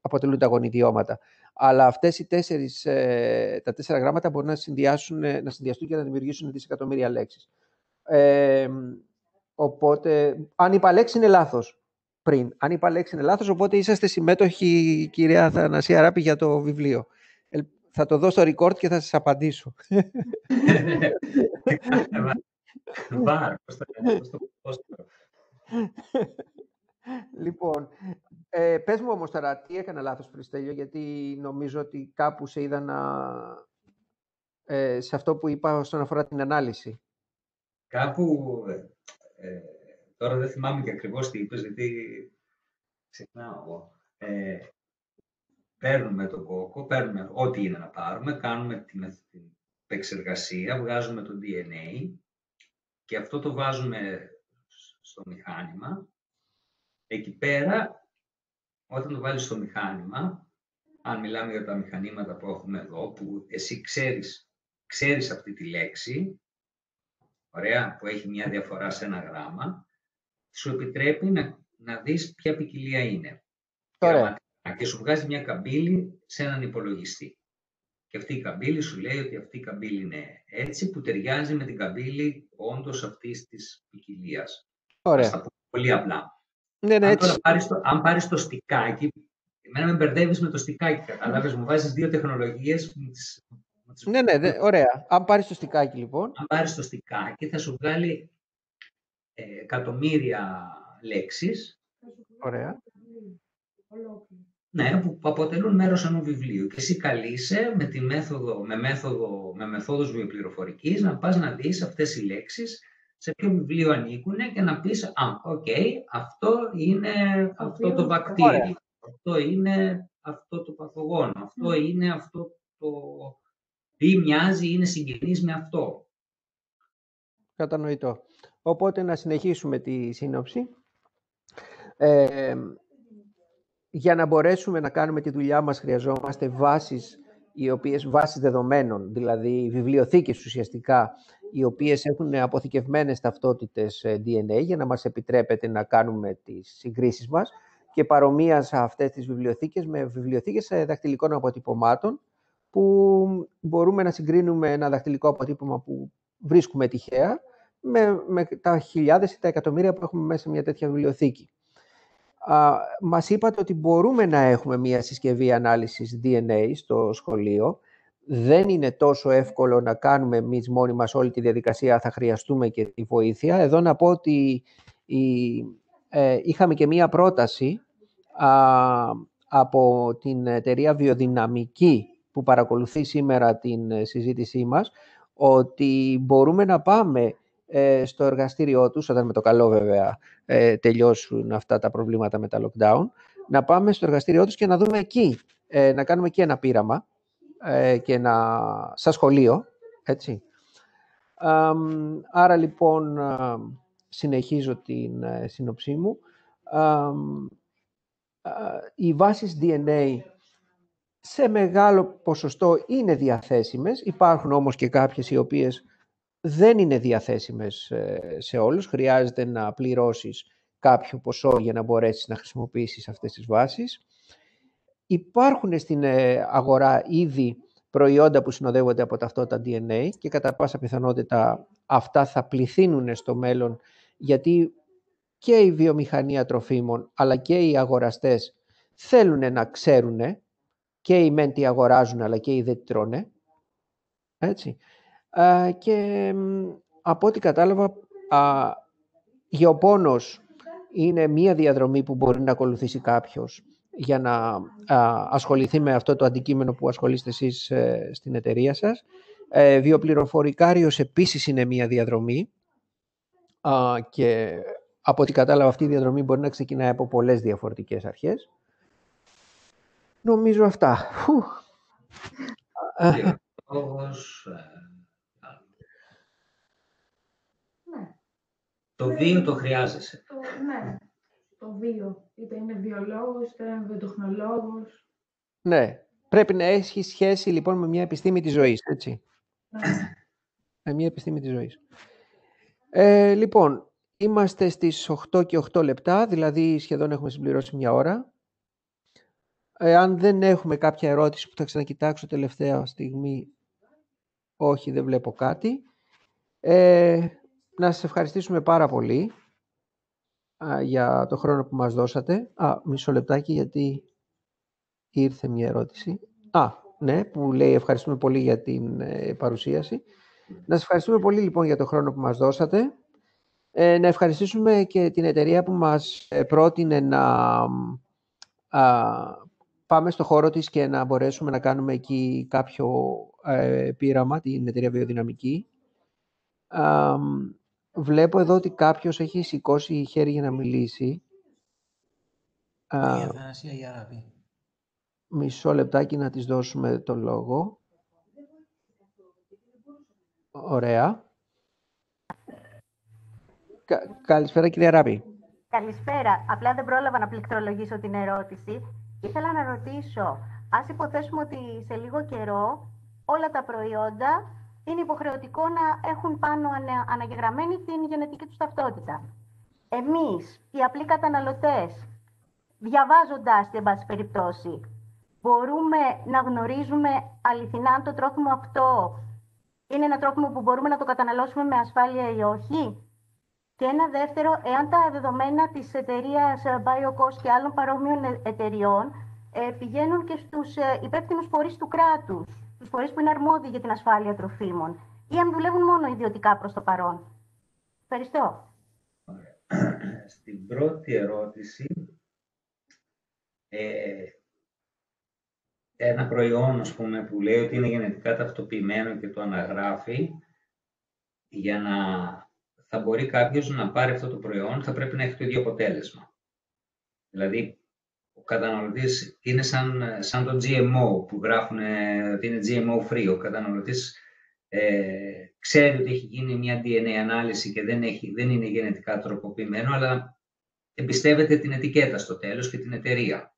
αποτελούν τα γονιδιώματα. Αλλά αυτές οι τα 4 γράμματα μπορούν να συνδυαστούν και να δημιουργήσουν δισεκατομμύρια λέξεις. Οπότε, αν είπα λέξη είναι λάθος. Αν είπα λέξη είναι λάθος, οπότε είσαστε συμμέτοχοι, κυρία Αθανασία Ράπη, για το βιβλίο. Θα το δω στο record και θα σας απαντήσω. Λοιπόν, πες μου όμως τώρα, τι έκανα λάθος, Χριστέλιο, γιατί νομίζω ότι κάπου σε είδα σε αυτό που είπα όσον αφορά την ανάλυση. Κάπου... Τώρα δεν θυμάμαι και ακριβώς τι είπες, γιατί ξεχνάω εγώ. Παίρνουμε τον κόκκο, παίρνουμε ό,τι είναι να πάρουμε, κάνουμε την επεξεργασία, βγάζουμε το DNA και αυτό το βάζουμε στο μηχάνημα. Εκεί πέρα, όταν το βάλεις στο μηχάνημα, αν μιλάμε για τα μηχανήματα που έχουμε εδώ, που εσύ ξέρεις αυτή τη λέξη, ωραία, που έχει μια διαφορά σε 1 γράμμα, σου επιτρέπει να δεις ποια ποικιλία είναι. Και σου βγάζει μια καμπύλη σε έναν υπολογιστή. Και αυτή η καμπύλη σου λέει ότι αυτή η καμπύλη είναι έτσι, που ταιριάζει με την καμπύλη όντως αυτής της ποικιλίας. Ωραία. Θα τα πω πολύ απλά. Ναι, Αν πάρεις το στικάκι, εμένα με μπερδεύεις με το στικάκι, καταλάβες, μου βάζεις 2 τεχνολογίες. Ναι, ωραία. Αν πάρεις το στικάκι, λοιπόν. Αν πάρεις το στικάκι, θα σου βγάλει εκατομμύρια λέξεις. Ωραία. Ναι, που αποτελούν μέρος ενός βιβλίου. Και εσύ καλείσαι με μεθόδους βιοπληροφορικής να πας να δεις αυτές οι λέξεις σε ποιο βιβλίο ανήκουν και να πεις αυτό είναι αυτό το βακτήριο, αυτό είναι αυτό το παθογόνο, αυτό είναι αυτό το... ή μοιάζει, είναι συγγενής με αυτό. Κατανοητό. Οπότε να συνεχίσουμε τη σύνοψη. Για να μπορέσουμε να κάνουμε τη δουλειά μας χρειαζόμαστε βάσεις δεδομένων, δηλαδή βιβλιοθήκες ουσιαστικά, οι οποίες έχουν αποθηκευμένες ταυτότητες DNA για να μας επιτρέπεται να κάνουμε τις συγκρίσεις μας και παρομοία σε αυτές τις βιβλιοθήκες με βιβλιοθήκες δακτυλικών αποτυπωμάτων που μπορούμε να συγκρίνουμε ένα δακτυλικό αποτύπωμα που βρίσκουμε τυχαία με τα χιλιάδες ή τα εκατομμύρια που έχουμε μέσα σε μια τέτοια βιβλιοθήκη. Μας είπατε ότι μπορούμε να έχουμε μια συσκευή ανάλυσης DNA στο σχολείο. Δεν είναι τόσο εύκολο να κάνουμε εμείς μόνοι μας όλη τη διαδικασία, θα χρειαστούμε και τη βοήθεια. Εδώ να πω ότι Είχαμε και μία πρόταση από την εταιρεία Βιοδυναμική που παρακολουθεί σήμερα την συζήτησή μας, ότι μπορούμε να πάμε στο εργαστήριό τους, όταν με το καλό βέβαια τελειώσουν αυτά τα προβλήματα με τα lockdown, να πάμε στο εργαστήριό τους και να δούμε εκεί, να κάνουμε εκεί ένα πείραμα και σαν σχολείο, έτσι. Άρα λοιπόν συνεχίζω την σύνοψή μου. Οι βάσεις DNA σε μεγάλο ποσοστό είναι διαθέσιμες. Υπάρχουν όμως και κάποιες οι οποίες δεν είναι διαθέσιμες σε όλους. Χρειάζεται να πληρώσεις κάποιο ποσό για να μπορέσεις να χρησιμοποιήσεις αυτές τις βάσεις. Υπάρχουν στην αγορά ήδη προϊόντα που συνοδεύονται από ταυτότητα DNA και κατά πάσα πιθανότητα αυτά θα πληθύνουν στο μέλλον, γιατί και η βιομηχανία τροφίμων αλλά και οι αγοραστές θέλουν να ξέρουν, και οι μεν τι αγοράζουν αλλά και οι δεν τι τρώνε. Έτσι. Και από ό,τι κατάλαβα, γεωπόνος είναι μία διαδρομή που μπορεί να ακολουθήσει κάποιος για να ασχοληθεί με αυτό το αντικείμενο που ασχολείστε εσείς στην εταιρεία σας. Βιοπληροφορικάριος επίσης είναι μία διαδρομή και από ό,τι κατάλαβα αυτή η διαδρομή μπορεί να ξεκινάει από πολλές διαφορετικές αρχές. Νομίζω αυτά. Το βίο το χρειάζεσαι. Ναι, το βίο. Είτε είναι βιολόγος, είτε είναι βιοτεχνολόγος. Ναι, πρέπει να έχει σχέση λοιπόν με μια επιστήμη της ζωής, έτσι. Ναι. Με μια επιστήμη της ζωής. Λοιπόν, είμαστε στις 8 και 8 λεπτά, δηλαδή σχεδόν έχουμε συμπληρώσει μια ώρα. Αν δεν έχουμε κάποια ερώτηση που θα ξανακοιτάξω τελευταία στιγμή, όχι, δεν βλέπω κάτι. Να σας ευχαριστήσουμε πάρα πολύ για το χρόνο που μας δώσατε. Μισό λεπτάκι, γιατί ήρθε μια ερώτηση. Ναι, που λέει ευχαριστούμε πολύ για την παρουσίαση. Να σας ευχαριστούμε πολύ λοιπόν για το χρόνο που μας δώσατε. Να ευχαριστήσουμε και την εταιρεία που μας πρότεινε να πάμε στο χώρο της και να μπορέσουμε να κάνουμε εκεί κάποιο πείραμα, την εταιρεία Βιοδυναμική. Βλέπω εδώ ότι κάποιος έχει σηκώσει χέρι για να μιλήσει. Η Αθανασία Ιαράπη. Μισό λεπτάκι να της δώσουμε το λόγο. Ωραία. Καλησπέρα κυρία Ιαράπη. Καλησπέρα. Απλά δεν πρόλαβα να πληκτρολογήσω την ερώτηση. Ήθελα να ρωτήσω, ας υποθέσουμε ότι σε λίγο καιρό όλα τα προϊόντα είναι υποχρεωτικό να έχουν πάνω αναγεγραμμένη την γενετική τους ταυτότητα. Εμείς, οι απλοί καταναλωτές, διαβάζοντας, εν πάση περιπτώσει, μπορούμε να γνωρίζουμε αληθινά αν το τρόφιμο αυτό είναι ένα τρόφιμο που μπορούμε να το καταναλώσουμε με ασφάλεια ή όχι. Και ένα δεύτερο, εάν τα δεδομένα της εταιρείας BioCost και άλλων παρόμοιων εταιριών πηγαίνουν και στους υπεύθυνους φορείς του κράτους, τους φορείς που είναι αρμόδιοι για την ασφάλεια τροφίμων, ή αν δουλεύουν μόνο ιδιωτικά προς το παρόν. Ευχαριστώ. Στην πρώτη ερώτηση, ένα προϊόν, ας πούμε, που λέει ότι είναι γενετικά ταυτοποιημένο και το αναγράφει, για να θα μπορεί κάποιος να πάρει αυτό το προϊόν, θα πρέπει να έχει το ίδιο αποτέλεσμα. Δηλαδή, ο καταναλωτής είναι σαν το GMO που γράφουν ότι είναι GMO free. Ο καταναλωτής ξέρει ότι έχει γίνει μια DNA ανάλυση και δεν είναι γενετικά τροποποιημένο, αλλά εμπιστεύεται την ετικέτα στο τέλος και την εταιρεία.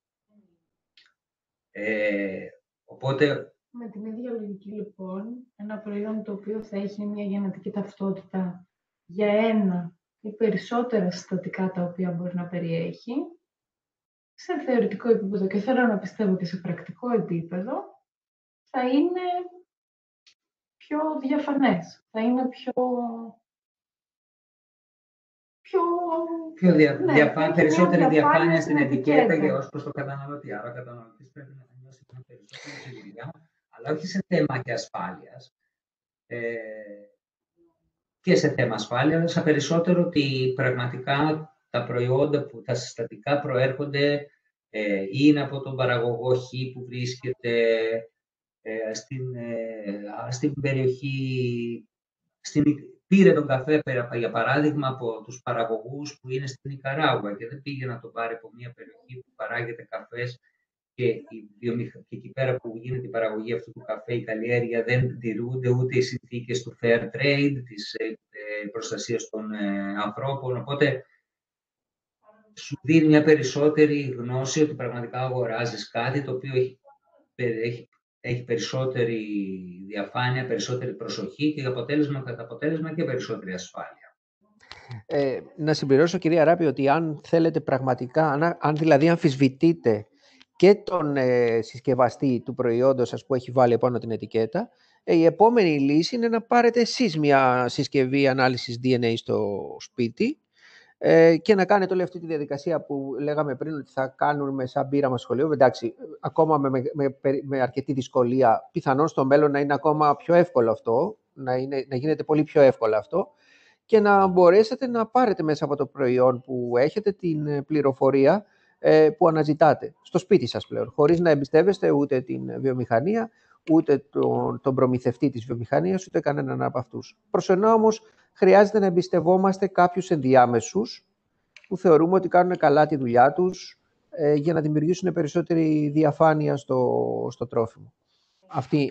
Οπότε... Με την ίδια λογική, λοιπόν, ένα προϊόν το οποίο θα έχει μια γενετική ταυτότητα για ένα ή περισσότερα συστατικά τα οποία μπορεί να περιέχει, σε θεωρητικό επίπεδο και θέλω να πιστεύω και σε πρακτικό επίπεδο, θα είναι πιο διαφανές, θα είναι περισσότερη διαφάνεια στην ετικέτα και ως προς το καταναλωτή. Άρα ο καταναλωτής πρέπει να νιώσει μια περισσότερη σιγουριά, αλλά όχι σε θέμα και ασφάλειας. και σε θέμα ασφάλεια, αλλά σαν περισσότερο ότι πραγματικά τα προϊόντα, τα συστατικά προέρχονται ή είναι από τον παραγωγό Χ που βρίσκεται στην περιοχή, πήρε τον καφέ, για παράδειγμα, από τους παραγωγούς που είναι στην Νικαράγουα και δεν πήγε να τον πάρει από μια περιοχή που παράγεται καφές και εκεί πέρα που γίνεται η παραγωγή αυτού του καφέ, η καλλιέργεια, δεν τηρούνται ούτε οι συνθήκες του fair trade, της προστασίας των ανθρώπων. Οπότε σου δίνει μια περισσότερη γνώση ότι πραγματικά αγοράζεις κάτι το οποίο έχει περισσότερη διαφάνεια, περισσότερη προσοχή και κατά αποτέλεσμα και περισσότερη ασφάλεια. Να συμπληρώσω, κυρία Ράπη, ότι αν θέλετε πραγματικά, αν δηλαδή αμφισβητείτε και τον συσκευαστή του προϊόντος σας που έχει βάλει επάνω την ετικέτα, η επόμενη λύση είναι να πάρετε εσείς μια συσκευή ανάλυσης DNA στο σπίτι και να κάνετε όλη αυτή τη διαδικασία που λέγαμε πριν ότι θα κάνουμε σαν πείραμα σχολείο. Εντάξει, ακόμα με αρκετή δυσκολία, πιθανόν στο μέλλον να είναι ακόμα πιο εύκολο αυτό, να γίνεται πολύ πιο εύκολο αυτό και να μπορέσετε να πάρετε μέσα από το προϊόν που έχετε την πληροφορία που αναζητάτε στο σπίτι σας πλέον, χωρίς να εμπιστεύεστε ούτε την βιομηχανία, ούτε τον προμηθευτή της βιομηχανίας, ούτε κανέναν από αυτούς. Προσωρινά όμως χρειάζεται να εμπιστευόμαστε κάποιους ενδιάμεσους που θεωρούμε ότι κάνουν καλά τη δουλειά τους για να δημιουργήσουν περισσότερη διαφάνεια στο τρόφιμο.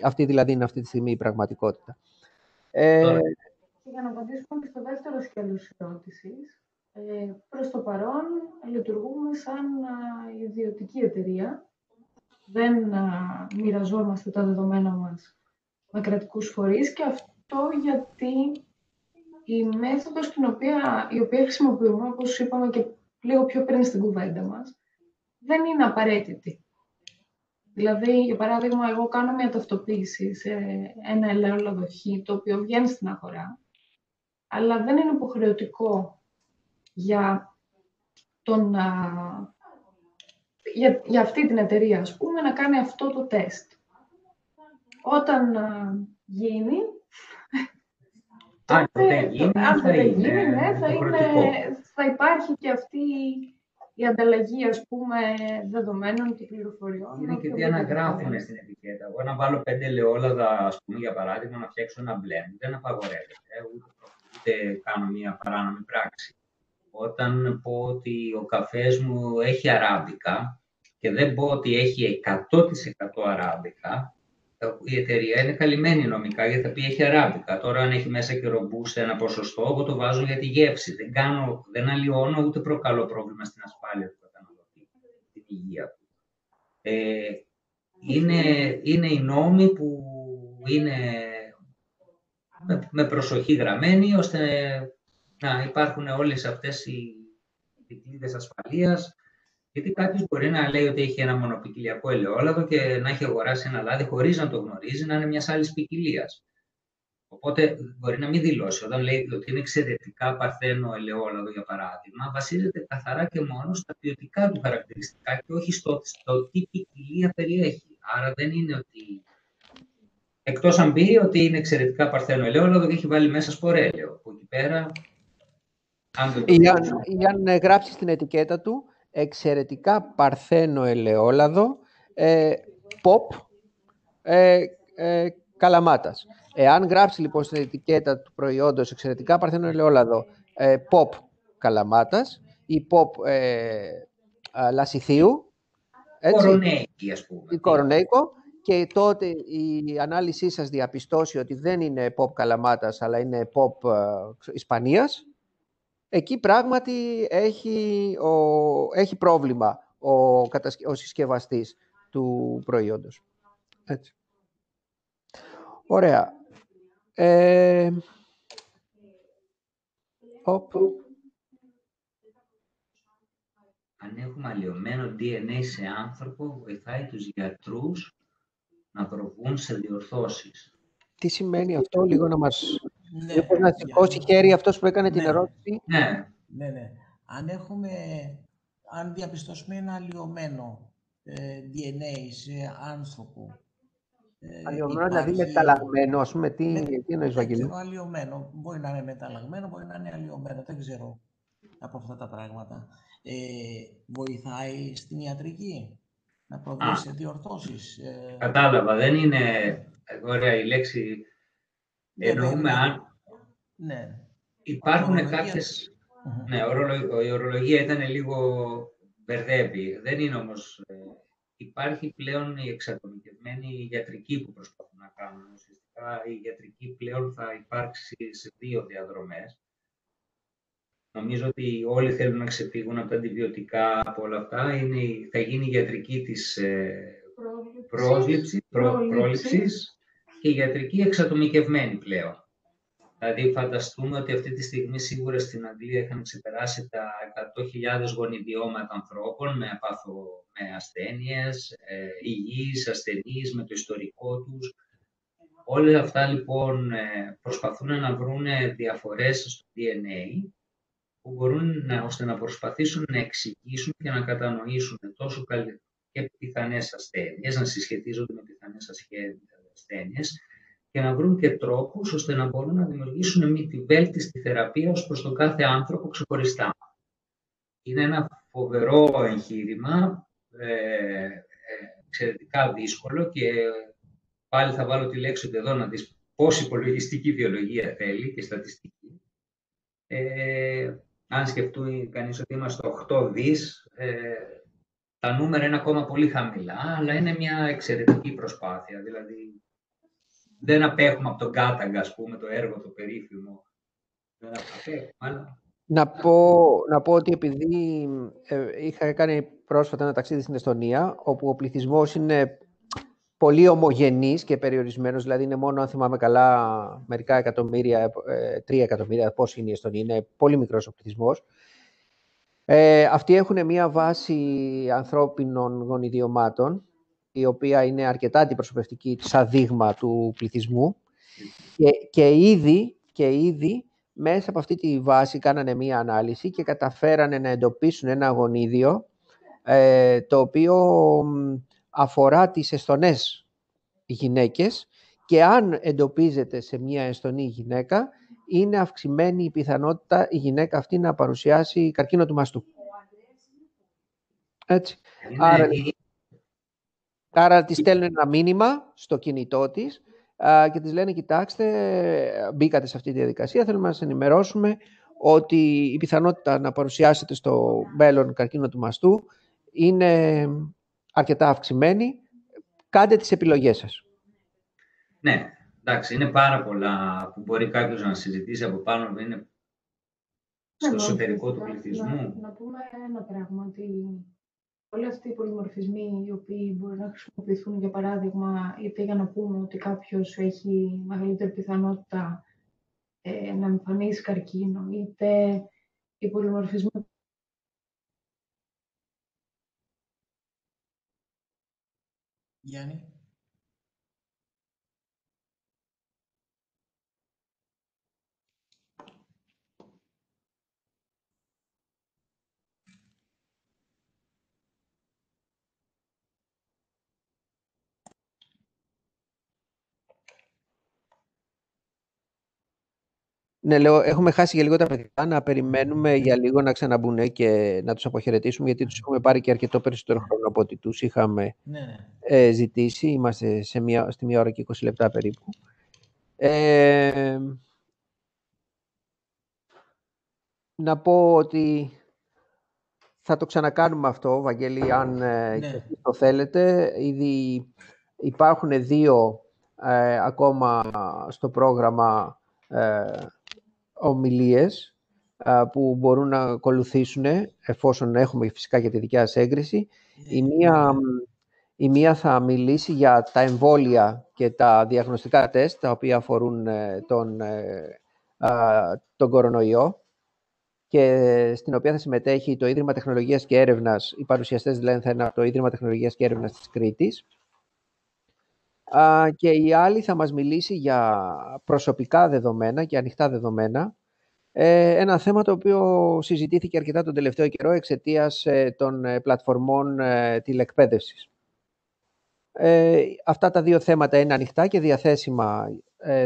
Αυτή δηλαδή είναι αυτή τη στιγμή η πραγματικότητα. Για να απαντήσουμε στο δεύτερο σκέλος της ερώτησης, προς το παρόν λειτουργούμε σαν ιδιωτική εταιρεία. Δεν μοιραζόμαστε τα δεδομένα μας με κρατικούς φορείς και αυτό γιατί η μέθοδος η οποία χρησιμοποιούμε, όπως είπαμε και λίγο πιο πριν στην κουβέντα μας, δεν είναι απαραίτητη. Δηλαδή, για παράδειγμα, εγώ κάνω μια ταυτοποίηση σε ένα ελαιόλαδο Χ, το οποίο βγαίνει στην αγορά, αλλά δεν είναι υποχρεωτικό για αυτή την εταιρεία, ας πούμε, να κάνει αυτό το τεστ. Όταν γίνει... Αν δεν γίνει, θα υπάρχει και αυτή η ανταλλαγή, ας πούμε, δεδομένων και πληροφοριών. Είναι και τι αναγράφουν στην ετικέτα. Εγώ να βάλω 5 ελαιόλαδα, ας πούμε, για παράδειγμα, να φτιάξω ένα blend, δεν απαγορεύεται, ούτε κάνω μια παράνομη πράξη. Όταν πω ότι ο καφές μου έχει αράμπικα και δεν πω ότι έχει 100% αράμπικα, η εταιρεία είναι καλυμμένη νομικά γιατί θα πει έχει αράμπικα. Τώρα, αν έχει μέσα και ρομπούστε ένα ποσοστό, εγώ το βάζω για τη γεύση. Δεν αλλοιώνω ούτε προκαλώ πρόβλημα στην ασφάλεια του καταναλωτή, την υγεία του. Είναι οι νόμοι που είναι με προσοχή γραμμένοι, ώστε να υπάρχουν όλες αυτές οι δικλείδες ασφαλείας. Γιατί κάποιος μπορεί να λέει ότι έχει ένα μονοπικιλιακό ελαιόλαδο και να έχει αγοράσει ένα λάδι χωρίς να το γνωρίζει, να είναι μιας άλλης ποικιλίας. Οπότε μπορεί να μην δηλώσει. Όταν λέει ότι είναι εξαιρετικά παρθένο ελαιόλαδο, για παράδειγμα, βασίζεται καθαρά και μόνο στα ποιοτικά του χαρακτηριστικά και όχι στο τι ποικιλία περιέχει. Άρα δεν είναι ότι. Εκτός αν πει ότι είναι εξαιρετικά παρθένο ελαιόλαδο και έχει βάλει μέσα σπορέλαιο. Από εκεί πέρα. Ή αν γράψει στην ετικέτα του εξαιρετικά παρθένο ελαιόλαδο, pop, Καλαμάτας. Εάν γράψει λοιπόν στην ετικέτα του προϊόντος εξαιρετικά παρθένο ελαιόλαδο, pop Καλαμάτας ή pop Λασιθίου, Κορονέικη, ας πούμε. Ή Κορονέικο, και τότε η ανάλυση σας διαπιστώσει ότι δεν είναι pop Καλαμάτας, αλλά είναι pop Ισπανίας, εκεί πράγματι έχει πρόβλημα ο συσκευαστής του προϊόντος. Έτσι. Ωραία. Αν έχουμε αλλοιωμένο DNA σε άνθρωπο, βοηθάει τους γιατρούς να προβούν σε διορθώσεις. Τι σημαίνει αυτό, λίγο να μας... Λοιπόν, να σηκώσει χέρι αυτός που έκανε την ερώτηση. Ναι. Αν διαπιστώσουμε ένα αλλοιωμένο DNA σε άνθρωπο Αλλοιωμένο, δηλαδή υπάρχει... μεταλλαγμένο, ας πούμε, τι εννοείς, Δεν Βαγγέλη? ξέρω, αλλοιωμένο. Μπορεί να είναι μεταλλαγμένο, μπορεί να είναι αλλοιωμένο. Δεν ξέρω από αυτά τα πράγματα. Βοηθάει στην ιατρική να προβεί σε διορθώσεις. Κατάλαβα. Δεν είναι... Ωραία, η λέξη... Εννοούμε αν... Ναι. Υπάρχουν κάποιες... Ναι, η ορολογία ήταν λίγο μπερδεύει. Δεν είναι όμως... Υπάρχει πλέον η εξατομικευμένη ιατρική που προσπαθούν να κάνουν. Ουσιαστικά η ιατρική πλέον θα υπάρξει σε 2 διαδρομές. Νομίζω ότι όλοι θέλουν να ξεφύγουν από τα αντιβιωτικά, από όλα αυτά. Θα γίνει η ιατρική της πρόληψης και η ιατρική εξατομικευμένη πλέον. Δηλαδή, φανταστούμε ότι αυτή τη στιγμή σίγουρα στην Αγγλία είχαν ξεπεράσει τα 100.000 γονιδιώματα ανθρώπων με ασθένειες, υγιείς ασθενείς, με το ιστορικό τους. Όλα αυτά λοιπόν προσπαθούν να βρουν διαφορές στο DNA που μπορούν ώστε να προσπαθήσουν να εξηγήσουν και να κατανοήσουν τόσο και πιθανές ασθένειες, να συσχετίζονται με πιθανές ασθένειες και να βρουν και τρόπους ώστε να μπορούν να δημιουργήσουν τη βέλτιστη θεραπεία ως προς τον κάθε άνθρωπο ξεχωριστά. Είναι ένα φοβερό εγχείρημα, εξαιρετικά δύσκολο και πάλι θα βάλω τη λέξη εδώ να δεις πόση υπολογιστική βιολογία θέλει και στατιστική. Αν σκεφτούν κανείς ότι είμαστε 8 δις, τα νούμερα είναι ακόμα πολύ χαμηλά, αλλά είναι μια εξαιρετική προσπάθεια. Δηλαδή, δεν απέχουμε από τον Κάταγκα, ας πούμε, το έργο, το περίφημο. Δεν απέχουμε, αλλά... Να πω ότι επειδή είχα κάνει πρόσφατα ένα ταξίδι στην Εστονία, όπου ο πληθυσμός είναι πολύ ομογενής και περιορισμένος, δηλαδή είναι μόνο, αν θυμάμαι καλά, μερικά εκατομμύρια, 3 εκατομμύρια, πώς είναι η Εστονία, είναι πολύ μικρός ο πληθυσμός. Αυτοί έχουν μία βάση ανθρώπινων γονιδιωμάτων, η οποία είναι αρκετά αντιπροσωπευτική σαν δείγμα του πληθυσμού και ήδη μέσα από αυτή τη βάση κάνανε μία ανάλυση και καταφέρανε να εντοπίσουν ένα γονίδιο το οποίο αφορά τις Εσθονές γυναίκες και αν εντοπίζεται σε μία Εσθονή γυναίκα είναι αυξημένη η πιθανότητα η γυναίκα αυτή να παρουσιάσει καρκίνο του μαστού. Έτσι. Άρα της στέλνουν ένα μήνυμα στο κινητό της και της λένε, κοιτάξτε, μπήκατε σε αυτή τη διαδικασία, θέλουμε να σας ενημερώσουμε ότι η πιθανότητα να παρουσιάσετε στο μέλλον καρκίνο του μαστού είναι αρκετά αυξημένη. Κάντε τις επιλογές σας. Ναι, εντάξει, είναι πάρα πολλά που μπορεί κάποιος να συζητήσει από πάνω, είναι στο εσωτερικό του πληθυσμού. Να πούμε ένα πράγμα, ότι όλοι αυτοί οι πολυμορφισμοί οι οποίοι μπορεί να χρησιμοποιηθούν, για παράδειγμα, είτε για να πούμε ότι κάποιος έχει μεγαλύτερη πιθανότητα να εμφανίσει καρκίνο, είτε οι πολυμορφισμοί. Γιάννη. Ναι, λέω, έχουμε χάσει για λίγο τα παιδιά, να περιμένουμε για λίγο να ξαναμπούν και να τους αποχαιρετήσουμε, γιατί τους έχουμε πάρει και αρκετό περισσότερο χρόνο από ό,τι τους είχαμε ζητήσει. Είμαστε στη 1 ώρα και 20 λεπτά περίπου. Να πω ότι θα το ξανακάνουμε αυτό, Βαγγέλη, αν και το θέλετε. Ήδη υπάρχουν 2 ακόμα στο πρόγραμμα ομιλίες που μπορούν να ακολουθήσουν, εφόσον έχουμε φυσικά και τη δικιά σας έγκριση. Η μία θα μιλήσει για τα εμβόλια και τα διαγνωστικά τεστ, τα οποία αφορούν τον κορονοϊό, και στην οποία θα συμμετέχει το Ίδρυμα Τεχνολογίας και Έρευνας. Οι παρουσιαστές δηλαδή θα είναι από το Ίδρυμα Τεχνολογίας και Έρευνας της Κρήτης. Και η άλλη θα μας μιλήσει για προσωπικά δεδομένα και ανοιχτά δεδομένα. Ένα θέμα το οποίο συζητήθηκε αρκετά τον τελευταίο καιρό εξαιτίας των πλατφορμών τηλεκπαίδευσης. Αυτά τα δύο θέματα είναι ανοιχτά και διαθέσιμα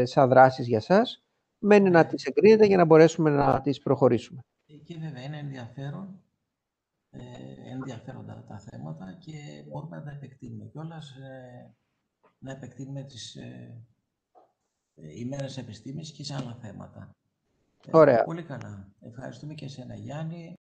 σαν δράσεις για σας. Μένει να τις εγκρίνετε για να μπορέσουμε να τις προχωρήσουμε. Και βέβαια είναι ενδιαφέροντα τα θέματα και μπορούμε να τα επεκτείνουμε κιόλας, να επεκτείνουμε τις ημέρες επιστήμης και σε άλλα θέματα. Ωραία. Πολύ καλά. Ευχαριστούμε και εσένα, Γιάννη.